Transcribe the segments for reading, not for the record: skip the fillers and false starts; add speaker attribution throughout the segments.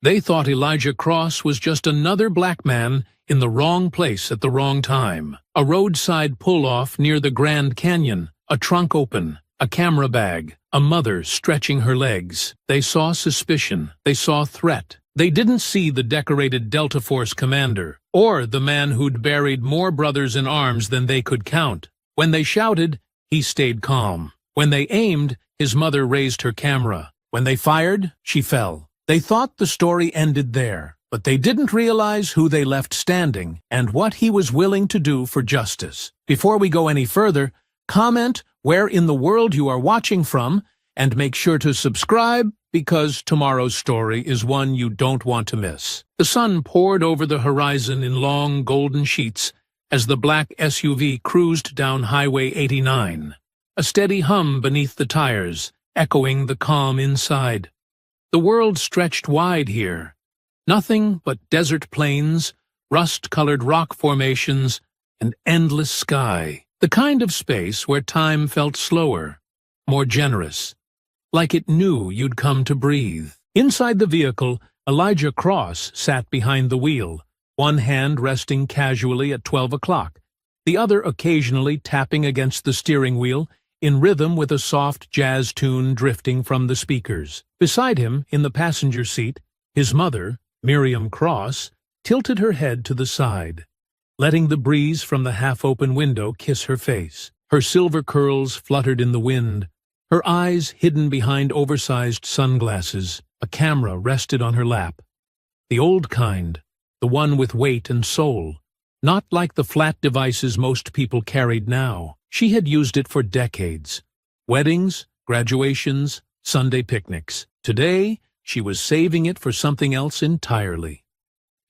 Speaker 1: They thought Elijah Cross was just another black man in the wrong place at the wrong time. A roadside pull-off near the Grand Canyon, a trunk open, a camera bag, a mother stretching her legs. They saw suspicion. They saw threat. They didn't see the decorated Delta Force commander, or the man who'd buried more brothers in arms than they could count. When they shouted, he stayed calm. When they aimed, his mother raised her camera. When they fired, she fell. They thought the story ended there, but they didn't realize who they left standing and what he was willing to do for justice. Before we go any further, comment where in the world you are watching from, and make sure to subscribe because tomorrow's story is one you don't want to miss. The sun poured over the horizon in long golden sheets as the black SUV cruised down Highway 89. A steady hum beneath the tires, echoing the calm inside. The world stretched wide here. Nothing but desert plains, rust-colored rock formations, and endless sky. The kind of space where time felt slower, more generous, like it knew you'd come to breathe. Inside the vehicle, Elijah Cross sat behind the wheel, one hand resting casually at 12 o'clock, the other occasionally tapping against the steering wheel, in rhythm with a soft jazz tune drifting from the speakers. Beside him, in the passenger seat, his mother, Miriam Cross, tilted her head to the side, letting the breeze from the half-open window kiss her face. Her silver curls fluttered in the wind, her eyes hidden behind oversized sunglasses. A camera rested on her lap. The old kind, the one with weight and soul, not like the flat devices most people carried now. She had used it for decades. Weddings, graduations, Sunday picnics. Today, she was saving it for something else entirely.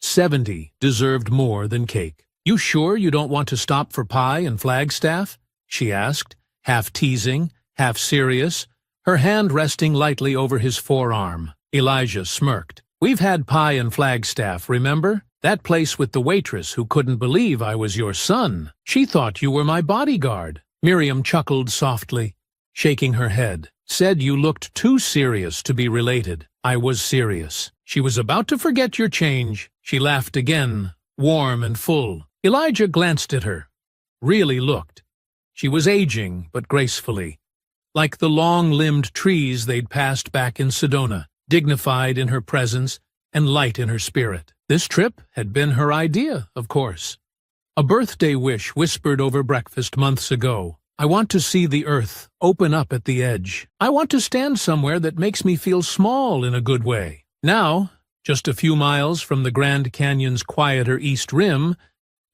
Speaker 1: 70 deserved more than cake. "You sure you don't want to stop for pie and Flagstaff?" she asked, half teasing, half serious, her hand resting lightly over his forearm. Elijah smirked. "We've had pie and Flagstaff, remember? That place with the waitress who couldn't believe I was your son. She thought you were my bodyguard." Miriam chuckled softly, shaking her head. "Said you looked too serious to be related." "I was serious." She was about to forget your change. She laughed again, warm and full. Elijah glanced at her. Really looked. She was aging, but gracefully, like the long-limbed trees they'd passed back in Sedona, dignified in her presence and light in her spirit. This trip had been her idea, of course. A birthday wish whispered over breakfast months ago. "I want to see the earth open up at the edge. I want to stand somewhere that makes me feel small in a good way." Now, just a few miles from the Grand Canyon's quieter east rim,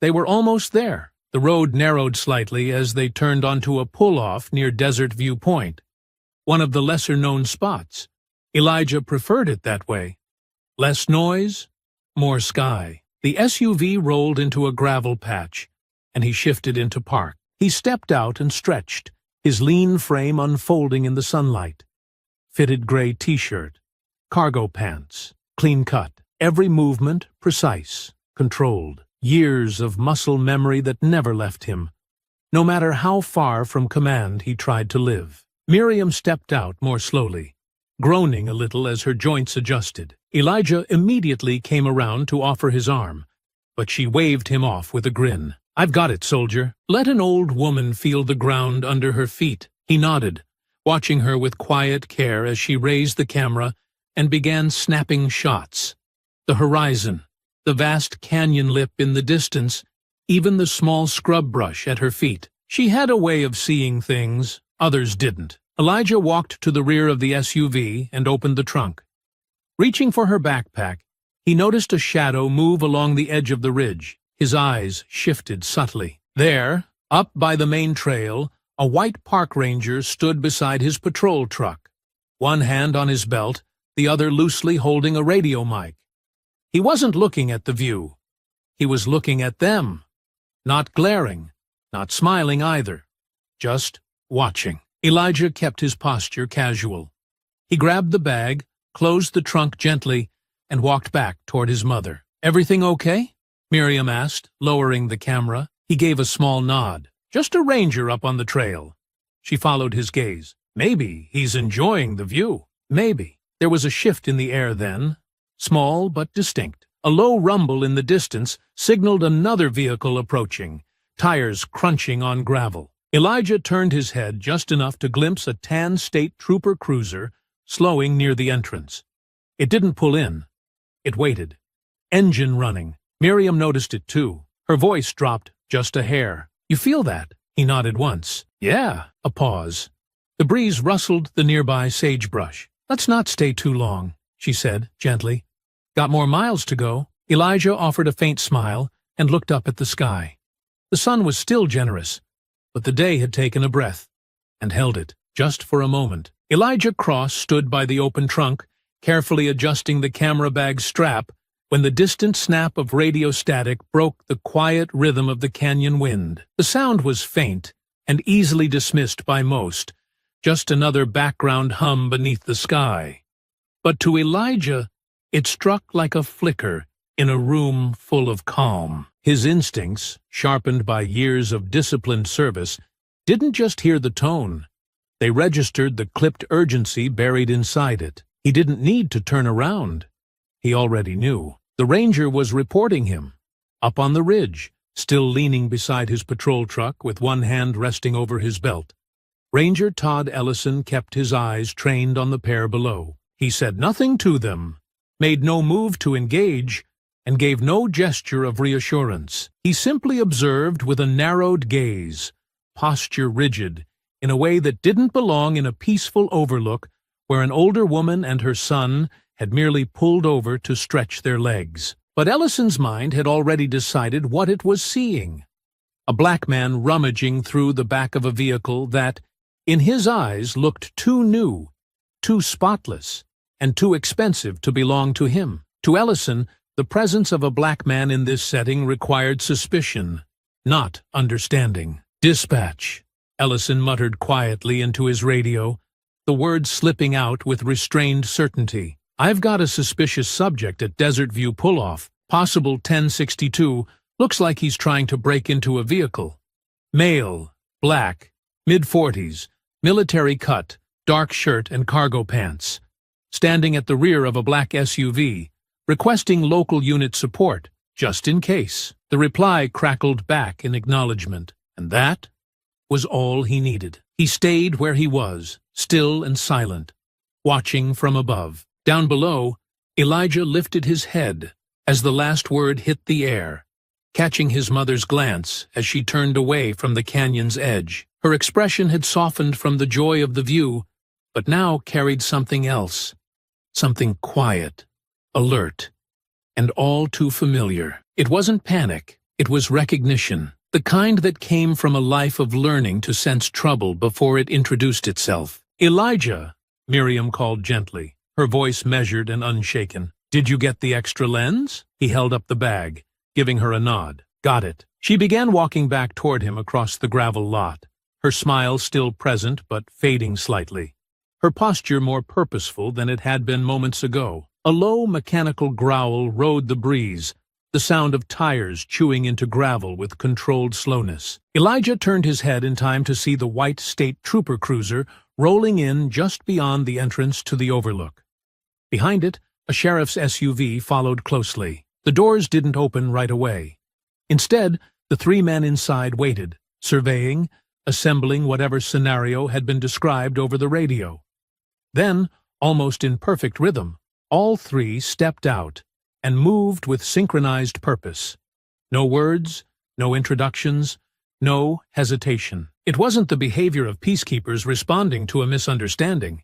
Speaker 1: they were almost there. The road narrowed slightly as they turned onto a pull-off near Desert View Point, one of the lesser-known spots. Elijah preferred it that way. Less noise, more sky. The SUV rolled into a gravel patch, and he shifted into park. He stepped out and stretched, his lean frame unfolding in the sunlight. Fitted gray t-shirt, cargo pants, clean cut, every movement precise, controlled. Years of muscle memory that never left him, no matter how far from command he tried to live. Miriam stepped out more slowly, groaning a little as her joints adjusted. Elijah immediately came around to offer his arm, but she waved him off with a grin. "I've got it, soldier." Let an old woman feel the ground under her feet. He nodded, watching her with quiet care as she raised the camera and began snapping shots. The horizon, the vast canyon lip in the distance, even the small scrub brush at her feet. She had a way of seeing things others didn't. Elijah walked to the rear of the SUV and opened the trunk. Reaching for her backpack, he noticed a shadow move along the edge of the ridge. His eyes shifted subtly. There, up by the main trail, a white park ranger stood beside his patrol truck, one hand on his belt, the other loosely holding a radio mic. He wasn't looking at the view. He was looking at them. Not glaring, not smiling either. Just watching. Elijah kept his posture casual. He grabbed the bag, closed the trunk gently, and walked back toward his mother. "Everything okay?" Miriam asked, lowering the camera. He gave a small nod. "Just a ranger up on the trail." She followed his gaze. "Maybe he's enjoying the view." Maybe. There was a shift in the air then, small but distinct. A low rumble in the distance signaled another vehicle approaching, tires crunching on gravel. Elijah turned his head just enough to glimpse a tan state trooper cruiser slowing near the entrance. It didn't pull in. It waited. Engine running. Miriam noticed it too. Her voice dropped just a hair. "You feel that?" He nodded once. "Yeah." A pause. The breeze rustled the nearby sagebrush. "Let's not stay too long," she said gently. "Got more miles to go." Elijah offered a faint smile and looked up at the sky. The sun was still generous, but the day had taken a breath and held it just for a moment. Elijah Cross stood by the open trunk, carefully adjusting the camera bag's strap, when the distant snap of radio static broke the quiet rhythm of the canyon wind. The sound was faint and easily dismissed by most, just another background hum beneath the sky. But to Elijah, it struck like a flicker in a room full of calm. His instincts, sharpened by years of disciplined service, didn't just hear the tone. They registered the clipped urgency buried inside it. He didn't need to turn around. He already knew. The ranger was reporting him, up on the ridge, still leaning beside his patrol truck with one hand resting over his belt. Ranger Todd Ellison kept his eyes trained on the pair below. He said nothing to them, made no move to engage, and gave no gesture of reassurance. He simply observed with a narrowed gaze, posture rigid, in a way that didn't belong in a peaceful overlook where an older woman and her son had merely pulled over to stretch their legs. But Ellison's mind had already decided what it was seeing. A black man rummaging through the back of a vehicle that, in his eyes, looked too new, too spotless, and too expensive to belong to him. To Ellison, the presence of a black man in this setting required suspicion, not understanding. "Dispatch," Ellison muttered quietly into his radio, the words slipping out with restrained certainty. "I've got a suspicious subject at Desert View Pull-Off, possible 1062, looks like he's trying to break into a vehicle. Male, black, mid-40s, military cut, dark shirt and cargo pants. Standing at the rear of a black SUV, requesting local unit support, just in case." The reply crackled back in acknowledgement, and that was all he needed. He stayed where he was, still and silent, watching from above. Down below, Elijah lifted his head as the last word hit the air, catching his mother's glance as she turned away from the canyon's edge. Her expression had softened from the joy of the view, but now carried something else, something quiet, alert, and all too familiar. It wasn't panic, it was recognition, the kind that came from a life of learning to sense trouble before it introduced itself. "Elijah," Miriam called gently, her voice measured and unshaken. "Did you get the extra lens?" He held up the bag, giving her a nod. "Got it." She began walking back toward him across the gravel lot, her smile still present but fading slightly, her posture more purposeful than it had been moments ago. A low mechanical growl rode the breeze, the sound of tires chewing into gravel with controlled slowness. Elijah turned his head in time to see the white state trooper cruiser rolling in just beyond the entrance to the overlook. Behind it, a sheriff's SUV followed closely. The doors didn't open right away. Instead, the three men inside waited, surveying, assembling whatever scenario had been described over the radio. Then, almost in perfect rhythm, all three stepped out and moved with synchronized purpose. No words, no introductions, no hesitation. It wasn't the behavior of peacekeepers responding to a misunderstanding.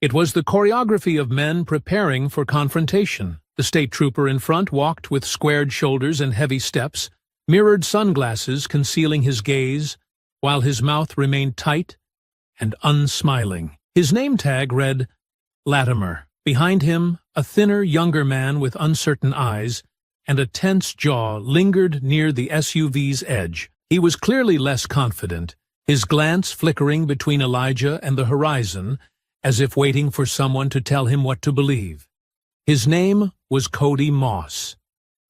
Speaker 1: It was the choreography of men preparing for confrontation. The state trooper in front walked with squared shoulders and heavy steps, mirrored sunglasses concealing his gaze, while his mouth remained tight and unsmiling. His name tag read Latimer. Behind him, a thinner, younger man with uncertain eyes and a tense jaw lingered near the SUV's edge. He was clearly less confident, his glance flickering between Elijah and the horizon, as if waiting for someone to tell him what to believe. His name was Cody Moss.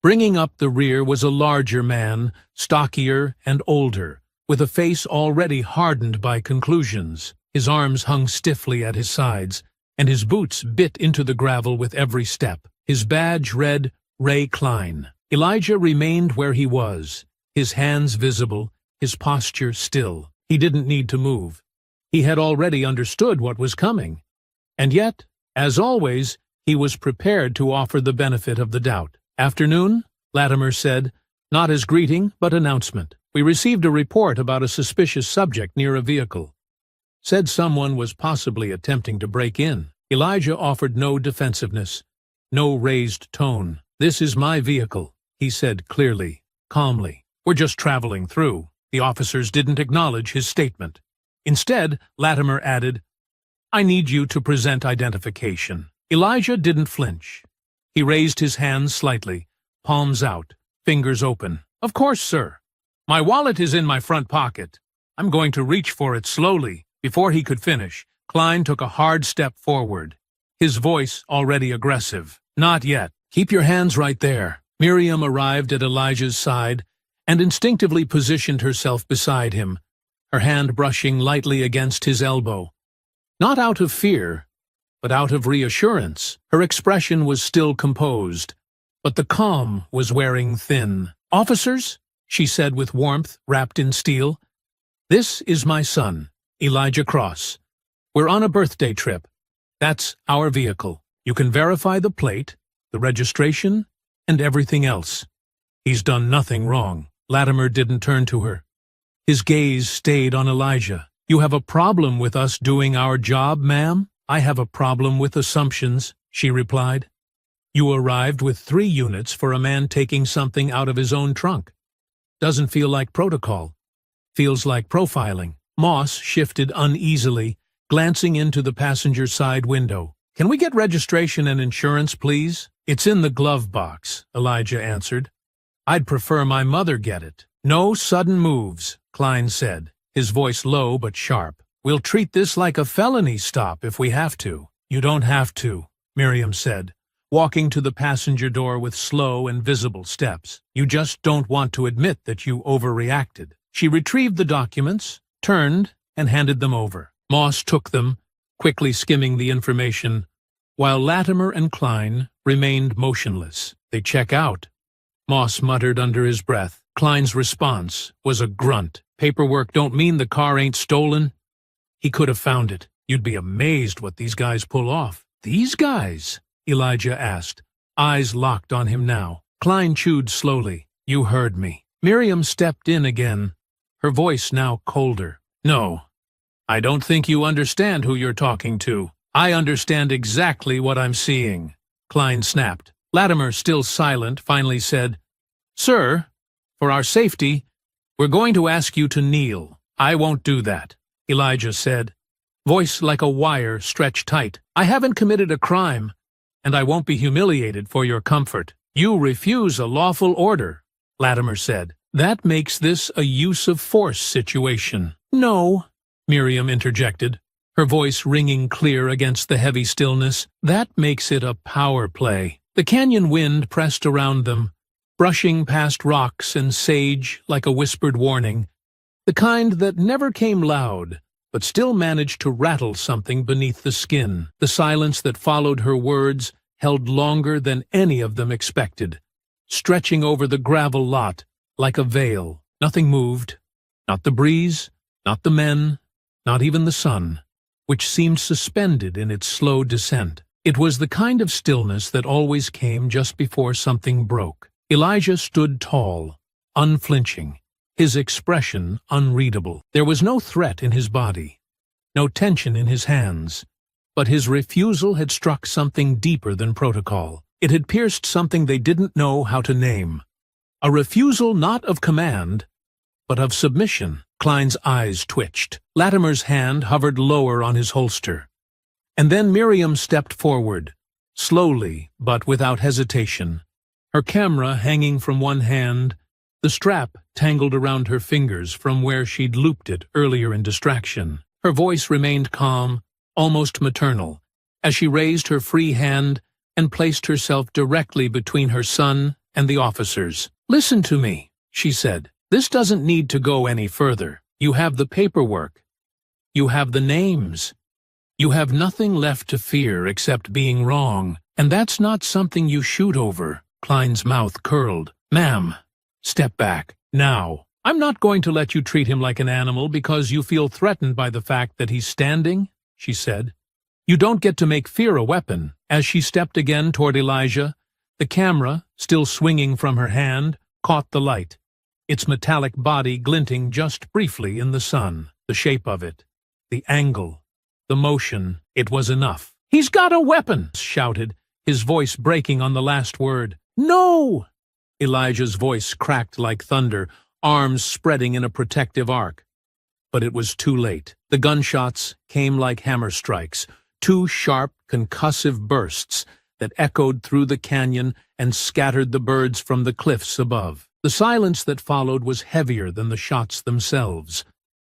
Speaker 1: Bringing up the rear was a larger man, stockier and older, with a face already hardened by conclusions. His arms hung stiffly at his sides, and his boots bit into the gravel with every step. His badge read Ray Klein. Elijah remained where he was, his hands visible, his posture still. He didn't need to move. He had already understood what was coming. And yet, as always, he was prepared to offer the benefit of the doubt. "Afternoon," Latimer said, not as greeting, but announcement. "We received a report about a suspicious subject near a vehicle. Said someone was possibly attempting to break in." Elijah offered no defensiveness, no raised tone. "This is my vehicle," he said clearly, calmly. "We're just traveling through." The officers didn't acknowledge his statement. Instead, Latimer added, "I need you to present identification." Elijah didn't flinch. He raised his hands slightly, palms out, fingers open. "Of course, sir. My wallet is in my front pocket. I'm going to reach for it slowly." Before he could finish, Klein took a hard step forward, his voice already aggressive. "Not yet. Keep your hands right there." Miriam arrived at Elijah's side and instinctively positioned herself beside him, her hand brushing lightly against his elbow. Not out of fear, but out of reassurance. Her expression was still composed, but the calm was wearing thin. "Officers," she said with warmth wrapped in steel, "this is my son, Elijah Cross. We're on a birthday trip. That's our vehicle. You can verify the plate, the registration, and everything else. He's done nothing wrong." Latimer didn't turn to her. His gaze stayed on Elijah. "You have a problem with us doing our job, ma'am?" "I have a problem with assumptions," she replied. "You arrived with 3 units for a man taking something out of his own trunk. Doesn't feel like protocol. Feels like profiling." Moss shifted uneasily, glancing into the passenger side window. "Can we get registration and insurance, please?" "It's in the glove box," Elijah answered. "I'd prefer my mother get it." "No sudden moves," Klein said, his voice low but sharp. "We'll treat this like a felony stop if we have to." "You don't have to," Miriam said, walking to the passenger door with slow and visible steps. "You just don't want to admit that you overreacted." She retrieved the documents, turned, and handed them over. Moss took them, quickly skimming the information, while Latimer and Klein remained motionless. "They check out," Moss muttered under his breath. Klein's response was a grunt. "Paperwork don't mean the car ain't stolen. He could have found it. You'd be amazed what these guys pull off." "These guys?" Elijah asked, eyes locked on him now. Klein chewed slowly. "You heard me." Miriam stepped in again, her voice now colder. "No, I don't think you understand who you're talking to." "I understand exactly what I'm seeing," Klein snapped. Latimer, still silent, finally said, "Sir, for our safety, we're going to ask you to kneel." "I won't do that," Elijah said, voice like a wire stretched tight. "I haven't committed a crime, and I won't be humiliated for your comfort." "You refuse a lawful order," Latimer said. "That makes this a use-of-force situation." "No," Miriam interjected, her voice ringing clear against the heavy stillness. "That makes it a power play." The canyon wind pressed around them, brushing past rocks and sage like a whispered warning, the kind that never came loud, but still managed to rattle something beneath the skin. The silence that followed her words held longer than any of them expected, stretching over the gravel lot like a veil. Nothing moved, not the breeze, not the men, not even the sun, which seemed suspended in its slow descent. It was the kind of stillness that always came just before something broke. Elijah stood tall, unflinching, his expression unreadable. There was no threat in his body, no tension in his hands, but his refusal had struck something deeper than protocol. It had pierced something they didn't know how to name. A refusal not of command, but of submission. Klein's eyes twitched. Latimer's hand hovered lower on his holster. And then Miriam stepped forward, slowly but without hesitation, her camera hanging from one hand, the strap tangled around her fingers from where she'd looped it earlier in distraction. Her voice remained calm, almost maternal, as she raised her free hand and placed herself directly between her son and the officers. "Listen to me," she said. "This doesn't need to go any further. You have the paperwork. You have the names. You have nothing left to fear except being wrong." And that's not something you shoot over. Klein's mouth curled. Ma'am, step back. Now. I'm not going to let you treat him like an animal because you feel threatened by the fact that he's standing, she said. You don't get to make fear a weapon. As she stepped again toward Elijah, the camera, still swinging from her hand, caught the light, its metallic body glinting just briefly in the sun. The shape of it, the angle, the motion, it was enough. He's got a weapon, shouted, his voice breaking on the last word. No! Elijah's voice cracked like thunder, arms spreading in a protective arc. But it was too late. The gunshots came like hammer strikes, two sharp, concussive bursts that echoed through the canyon and scattered the birds from the cliffs above. The silence that followed was heavier than the shots themselves,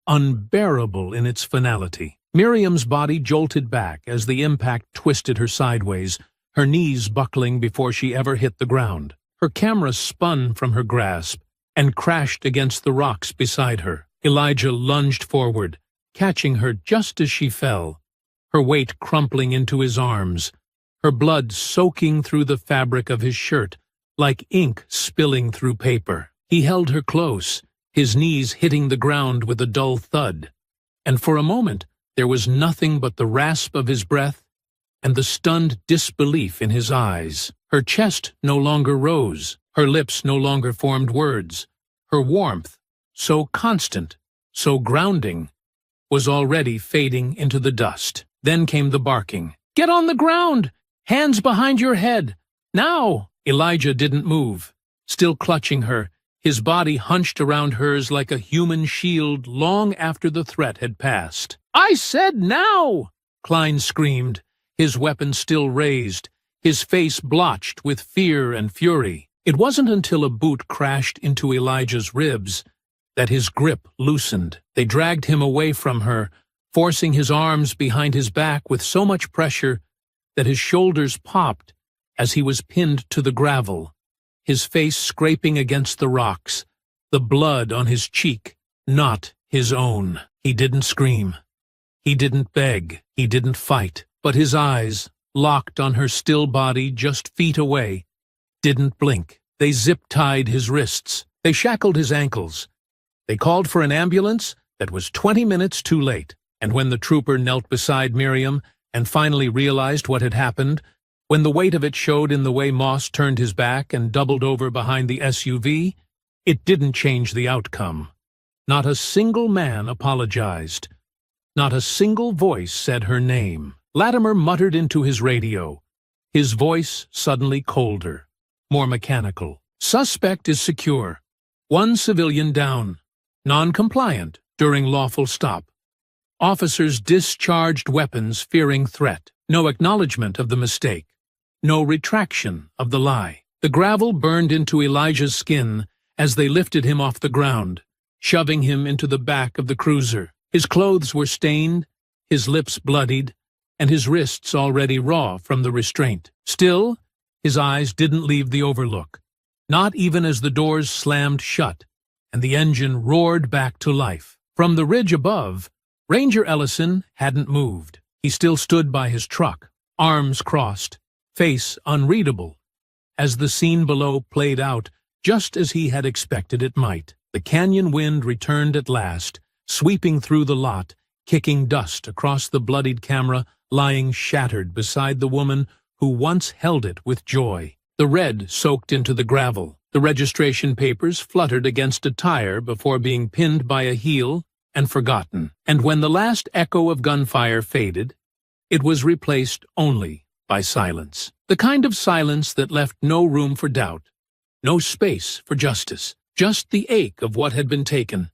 Speaker 1: unbearable in its finality. Miriam's body jolted back as the impact twisted her sideways, her knees buckling before she ever hit the ground. Her camera spun from her grasp and crashed against the rocks beside her. Elijah lunged forward, catching her just as she fell, her weight crumpling into his arms, her blood soaking through the fabric of his shirt like ink spilling through paper. He held her close, his knees hitting the ground with a dull thud, and for a moment there was nothing but the rasp of his breath and the stunned disbelief in his eyes. Her chest no longer rose, her lips no longer formed words. Her warmth, so constant, so grounding, was already fading into the dust. Then came the barking. Get on the ground! Hands behind your head! Now! Elijah didn't move, still clutching her, his body hunched around hers like a human shield long after the threat had passed. I said now! Klein screamed, his weapon still raised, his face blotched with fear and fury. It wasn't until a boot crashed into Elijah's ribs that his grip loosened. They dragged him away from her, forcing his arms behind his back with so much pressure that his shoulders popped as he was pinned to the gravel, his face scraping against the rocks, the blood on his cheek not his own. He didn't scream. He didn't beg. He didn't fight. But his eyes, locked on her still body just feet away, didn't blink. They zip-tied his wrists. They shackled his ankles. They called for an ambulance that was 20 minutes too late. And when the trooper knelt beside Miriam and finally realized what had happened, when the weight of it showed in the way Moss turned his back and doubled over behind the SUV, it didn't change the outcome. Not a single man apologized. Not a single voice said her name. Latimer muttered into his radio, his voice suddenly colder, more mechanical. Suspect is secure. One civilian down. Non-compliant during lawful stop. Officers discharged weapons fearing threat. No acknowledgement of the mistake. No retraction of the lie. The gravel burned into Elijah's skin as they lifted him off the ground, shoving him into the back of the cruiser. His clothes were stained, his lips bloodied, and his wrists already raw from the restraint. Still, his eyes didn't leave the overlook, not even as the doors slammed shut and the engine roared back to life. From the ridge above, Ranger Ellison hadn't moved. He still stood by his truck, arms crossed, face unreadable, as the scene below played out just as he had expected it might. The canyon wind returned at last, sweeping through the lot, kicking dust across the bloodied camera lying shattered beside the woman who once held it with joy. The red soaked into the gravel. The registration papers fluttered against a tire before being pinned by a heel and forgotten. And when the last echo of gunfire faded, it was replaced only by silence. The kind of silence that left no room for doubt, no space for justice, just the ache of what had been taken,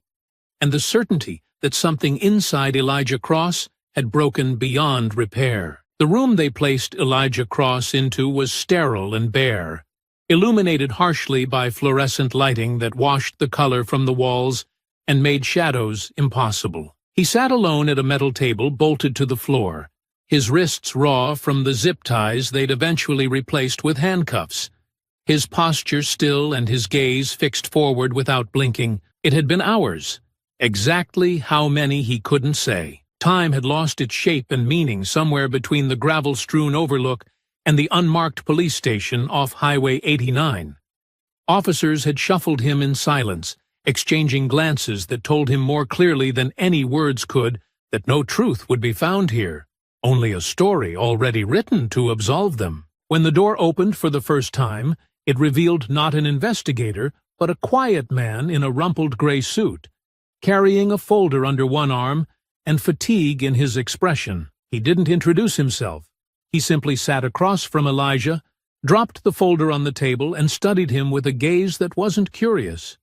Speaker 1: and the certainty that something inside Elijah Cross had broken beyond repair. The room they placed Elijah Cross into was sterile and bare, illuminated harshly by fluorescent lighting that washed the color from the walls and made shadows impossible. He sat alone at a metal table bolted to the floor, his wrists raw from the zip ties they'd eventually replaced with handcuffs, his posture still and his gaze fixed forward without blinking. It had been hours. Exactly how many he couldn't say. Time had lost its shape and meaning somewhere between the gravel-strewn overlook and the unmarked police station off Highway 89. Officers had shuffled him in silence, exchanging glances that told him more clearly than any words could that no truth would be found here, only a story already written to absolve them. When the door opened for the first time, it revealed not an investigator, but a quiet man in a rumpled gray suit, carrying a folder under one arm and fatigue in his expression. He didn't introduce himself. He simply sat across from Elijah, dropped the folder on the table, and studied him with a gaze that wasn't curious,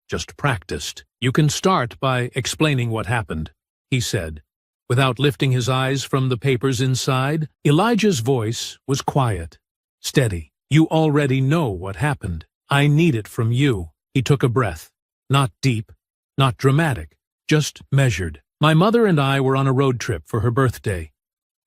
Speaker 1: just practiced. "You can start by explaining what happened," he said, without lifting his eyes from the papers inside. Elijah's voice was quiet, steady. "You already know what happened. I need it from you." He took a breath. Not deep, not dramatic, just measured. "My mother and I were on a road trip for her birthday.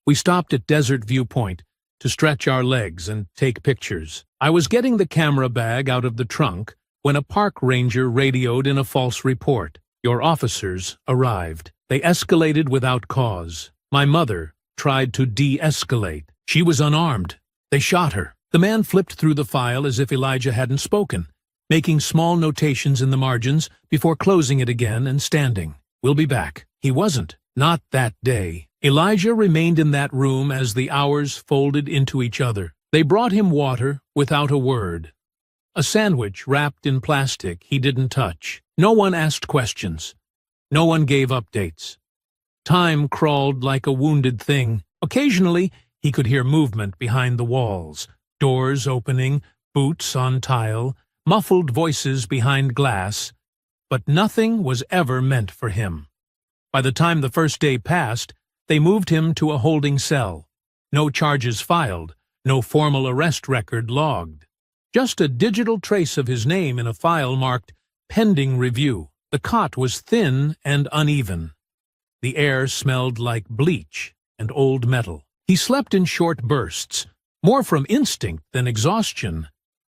Speaker 1: We stopped at Desert View Point to stretch our legs and take pictures. I was getting the camera bag out of the trunk when a park ranger radioed in a false report. Your officers arrived. They escalated without cause. My mother tried to de-escalate. She was unarmed. They shot her." The man flipped through the file as if Elijah hadn't spoken, making small notations in the margins before closing it again and standing. "We'll be back." He wasn't. Not that day. Elijah remained in that room as the hours folded into each other. They brought him water without a word. A sandwich wrapped in plastic he didn't touch. No one asked questions. No one gave updates. Time crawled like a wounded thing. Occasionally, he could hear movement behind the walls, doors opening, boots on tile, muffled voices behind glass, but nothing was ever meant for him. By the time the first day passed, they moved him to a holding cell. No charges filed, no formal arrest record logged. Just a digital trace of his name in a file marked "Pending Review." The cot was thin and uneven. The air smelled like bleach and old metal. He slept in short bursts, more from instinct than exhaustion,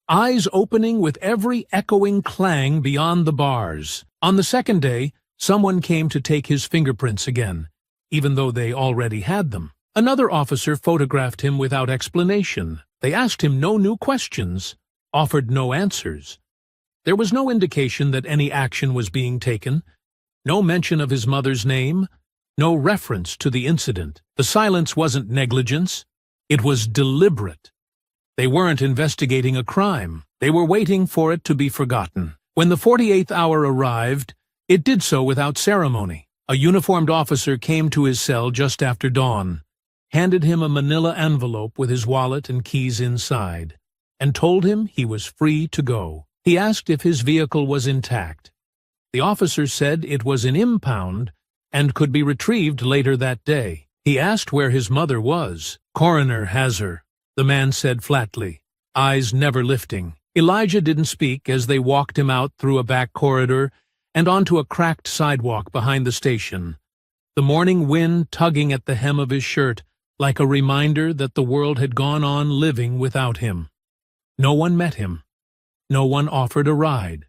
Speaker 1: eyes opening with every echoing clang beyond the bars. On the second day, someone came to take his fingerprints again, even though they already had them. Another officer photographed him without explanation. They asked him no new questions, offered no answers. There was no indication that any action was being taken, no mention of his mother's name, no reference to the incident. The silence wasn't negligence, it was deliberate. They weren't investigating a crime, they were waiting for it to be forgotten. When the 48th hour arrived, it did so without ceremony. A uniformed officer came to his cell just after dawn, handed him a manila envelope with his wallet and keys inside, and told him he was free to go. He asked if his vehicle was intact. The officer said it was an impound and could be retrieved later that day. He asked where his mother was. "Coroner has her," the man said flatly, eyes never lifting. Elijah didn't speak as they walked him out through a back corridor and onto a cracked sidewalk behind the station, the morning wind tugging at the hem of his shirt like a reminder that the world had gone on living without him. No one met him. No one offered a ride.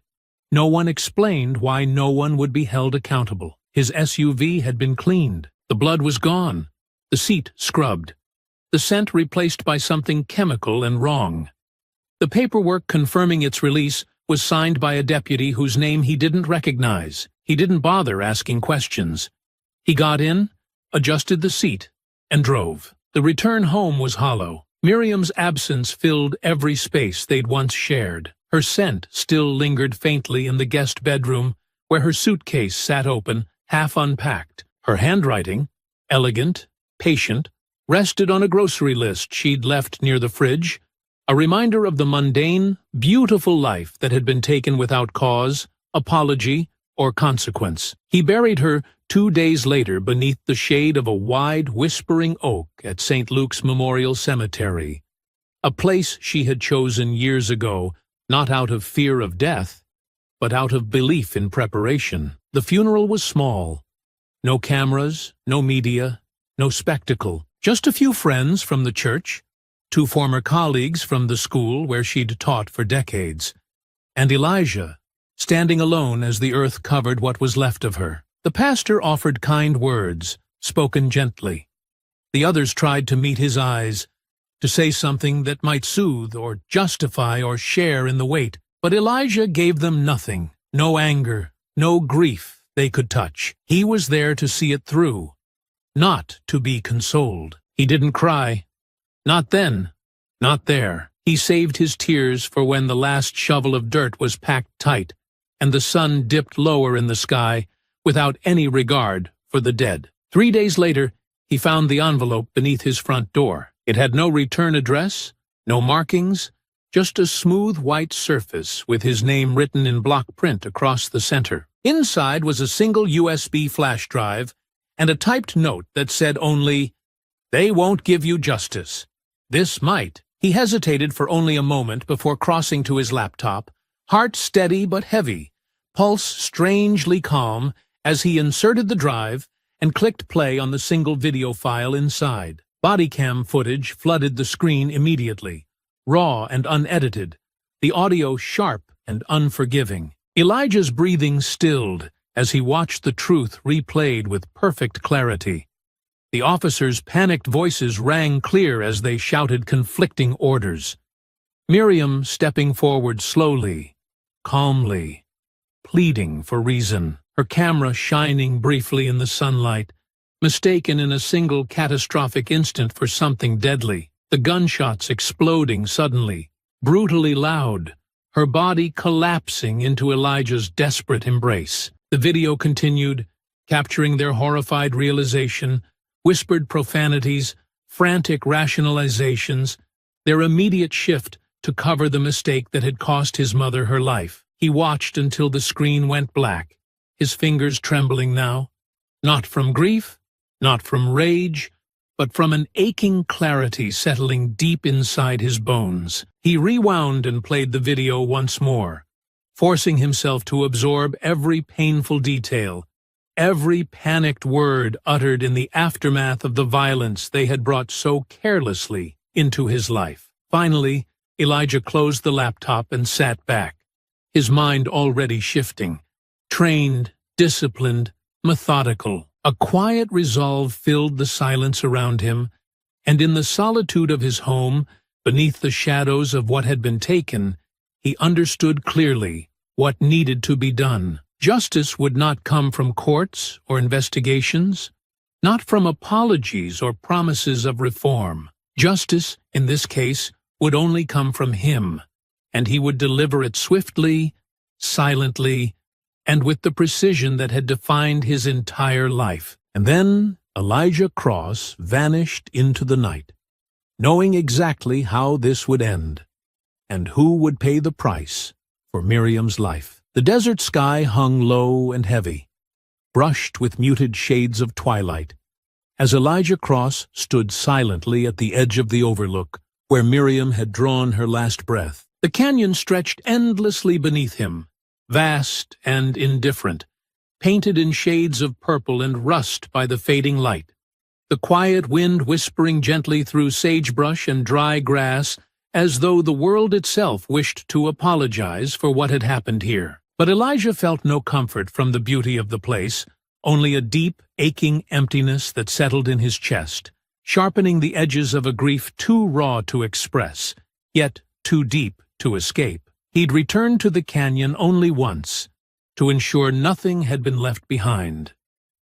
Speaker 1: No one explained why no one would be held accountable. His SUV had been cleaned. The blood was gone. The seat scrubbed. The scent replaced by something chemical and wrong. The paperwork confirming its release was signed by a deputy whose name he didn't recognize. He didn't bother asking questions. He got in, adjusted the seat, and drove. The return home was hollow. Miriam's absence filled every space they'd once shared. Her scent still lingered faintly in the guest bedroom, where her suitcase sat open, half unpacked. Her handwriting, elegant, patient, rested on a grocery list she'd left near the fridge, a reminder of the mundane, beautiful life that had been taken without cause, apology, or consequence. He buried her 2 days later beneath the shade of a wide, whispering oak at St. Luke's Memorial Cemetery, a place she had chosen years ago, not out of fear of death, but out of belief in preparation. The funeral was small. No cameras, no media, no spectacle. Just a few friends from the church, 2 former colleagues from the school where she'd taught for decades, and Elijah, standing alone as the earth covered what was left of her. The pastor offered kind words, spoken gently. The others tried to meet his eyes, to say something that might soothe or justify or share in the weight. But Elijah gave them nothing, no anger, no grief they could touch. He was there to see it through, not to be consoled. He didn't cry. Not then, not there. He saved his tears for when the last shovel of dirt was packed tight and the sun dipped lower in the sky without any regard for the dead. 3 days later, he found the envelope beneath his front door. It had no return address, no markings, just a smooth white surface with his name written in block print across the center. Inside was a single USB flash drive and a typed note that said only, "They won't give you justice. This might." He hesitated for only a moment before crossing to his laptop, heart steady but heavy, pulse strangely calm as he inserted the drive and clicked play on the single video file inside. Bodycam footage flooded the screen immediately, raw and unedited, the audio sharp and unforgiving. Elijah's breathing stilled as he watched the truth replayed with perfect clarity. The officers' panicked voices rang clear as they shouted conflicting orders. Miriam stepping forward slowly, calmly, pleading for reason, her camera shining briefly in the sunlight, mistaken in a single catastrophic instant for something deadly, the gunshots exploding suddenly, brutally loud, her body collapsing into Elijah's desperate embrace. The video continued, capturing their horrified realization, whispered profanities, frantic rationalizations, their immediate shift to cover the mistake that had cost his mother her life. He watched until the screen went black, his fingers trembling now, not from grief, not from rage, but from an aching clarity settling deep inside his bones. He rewound and played the video once more, forcing himself to absorb every painful detail, every panicked word uttered in the aftermath of the violence they had brought so carelessly into his life. Finally, Elijah closed the laptop and sat back, his mind already shifting, trained, disciplined, methodical. A quiet resolve filled the silence around him, and in the solitude of his home, beneath the shadows of what had been taken, he understood clearly what needed to be done. Justice would not come from courts or investigations, not from apologies or promises of reform. Justice, in this case, would only come from him, and he would deliver it swiftly, silently, and with the precision that had defined his entire life. And then Elijah Cross vanished into the night, knowing exactly how this would end, and who would pay the price for Miriam's life. The desert sky hung low and heavy, brushed with muted shades of twilight, as Elijah Cross stood silently at the edge of the overlook, where Miriam had drawn her last breath. The canyon stretched endlessly beneath him, vast and indifferent, painted in shades of purple and rust by the fading light. The quiet wind whispering gently through sagebrush and dry grass, as though the world itself wished to apologize for what had happened here. But Elijah felt no comfort from the beauty of the place, only a deep, aching emptiness that settled in his chest, sharpening the edges of a grief too raw to express, yet too deep to escape. He'd returned to the canyon only once, to ensure nothing had been left behind.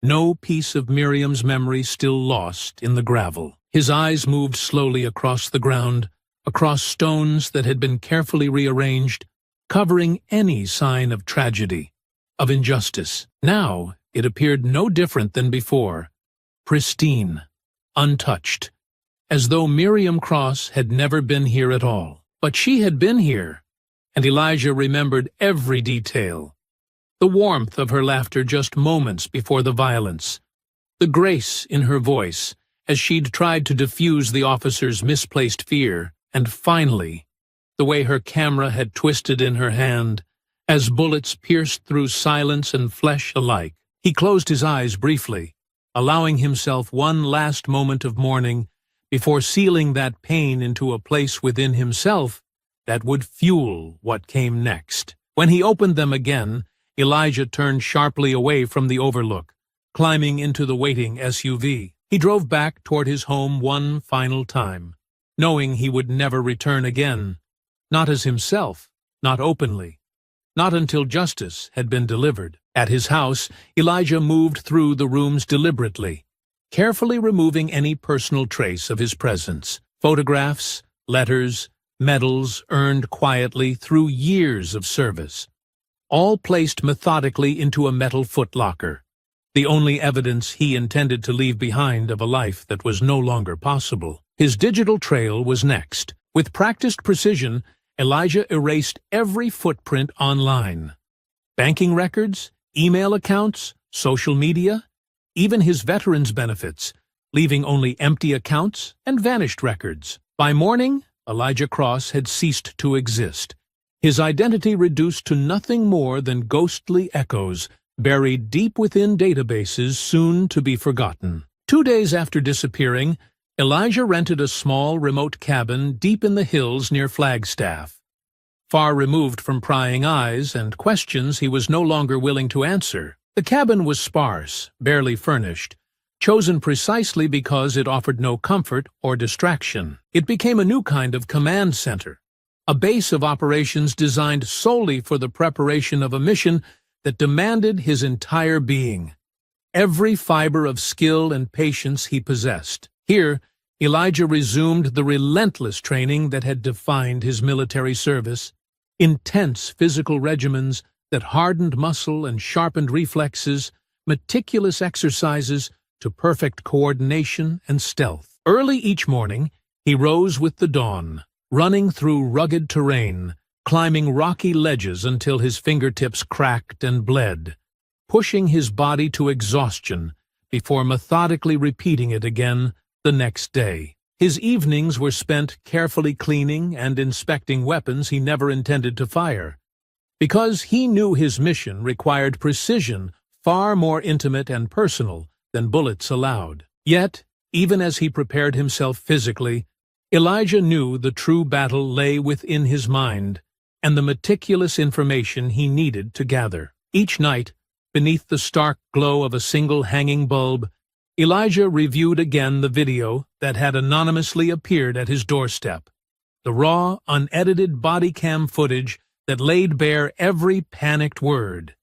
Speaker 1: No piece of Miriam's memory still lost in the gravel. His eyes moved slowly across the ground, across stones that had been carefully rearranged, covering any sign of tragedy, of injustice. Now it appeared no different than before, pristine, untouched, as though Miriam Cross had never been here at all. But she had been here, and Elijah remembered every detail. The warmth of her laughter just moments before the violence, the grace in her voice as she'd tried to diffuse the officer's misplaced fear, and finally, the way her camera had twisted in her hand as bullets pierced through silence and flesh alike. He closed his eyes briefly, allowing himself one last moment of mourning before sealing that pain into a place within himself that would fuel what came next. When he opened them again, Elijah turned sharply away from the overlook, climbing into the waiting SUV. He drove back toward his home one final time, knowing he would never return again. Not as himself, not openly, not until justice had been delivered. At his house, Elijah moved through the rooms deliberately, carefully removing any personal trace of his presence. Photographs, letters, medals earned quietly through years of service, all placed methodically into a metal footlocker, the only evidence he intended to leave behind of a life that was no longer possible. His digital trail was next. With practiced precision, Elijah erased every footprint online. Banking records, email accounts, social media, even his veterans' benefits, leaving only empty accounts and vanished records. By morning, Elijah Cross had ceased to exist, his identity reduced to nothing more than ghostly echoes buried deep within databases soon to be forgotten. 2 days after disappearing, Elijah rented a small remote cabin deep in the hills near Flagstaff, far removed from prying eyes and questions he was no longer willing to answer. The cabin was sparse, barely furnished, chosen precisely because it offered no comfort or distraction. It became a new kind of command center, a base of operations designed solely for the preparation of a mission that demanded his entire being, every fiber of skill and patience he possessed. Here, Elijah resumed the relentless training that had defined his military service, intense physical regimens that hardened muscle and sharpened reflexes, meticulous exercises to perfect coordination and stealth. Early each morning, he rose with the dawn, running through rugged terrain, climbing rocky ledges until his fingertips cracked and bled, pushing his body to exhaustion before methodically repeating it again the next day. His evenings were spent carefully cleaning and inspecting weapons he never intended to fire, because he knew his mission required precision far more intimate and personal than bullets allowed. Yet, even as he prepared himself physically, Elijah knew the true battle lay within his mind and the meticulous information he needed to gather. Each night, beneath the stark glow of a single hanging bulb, Elijah reviewed again the video that had anonymously appeared at his doorstep, the raw, unedited body cam footage that laid bare every panicked word,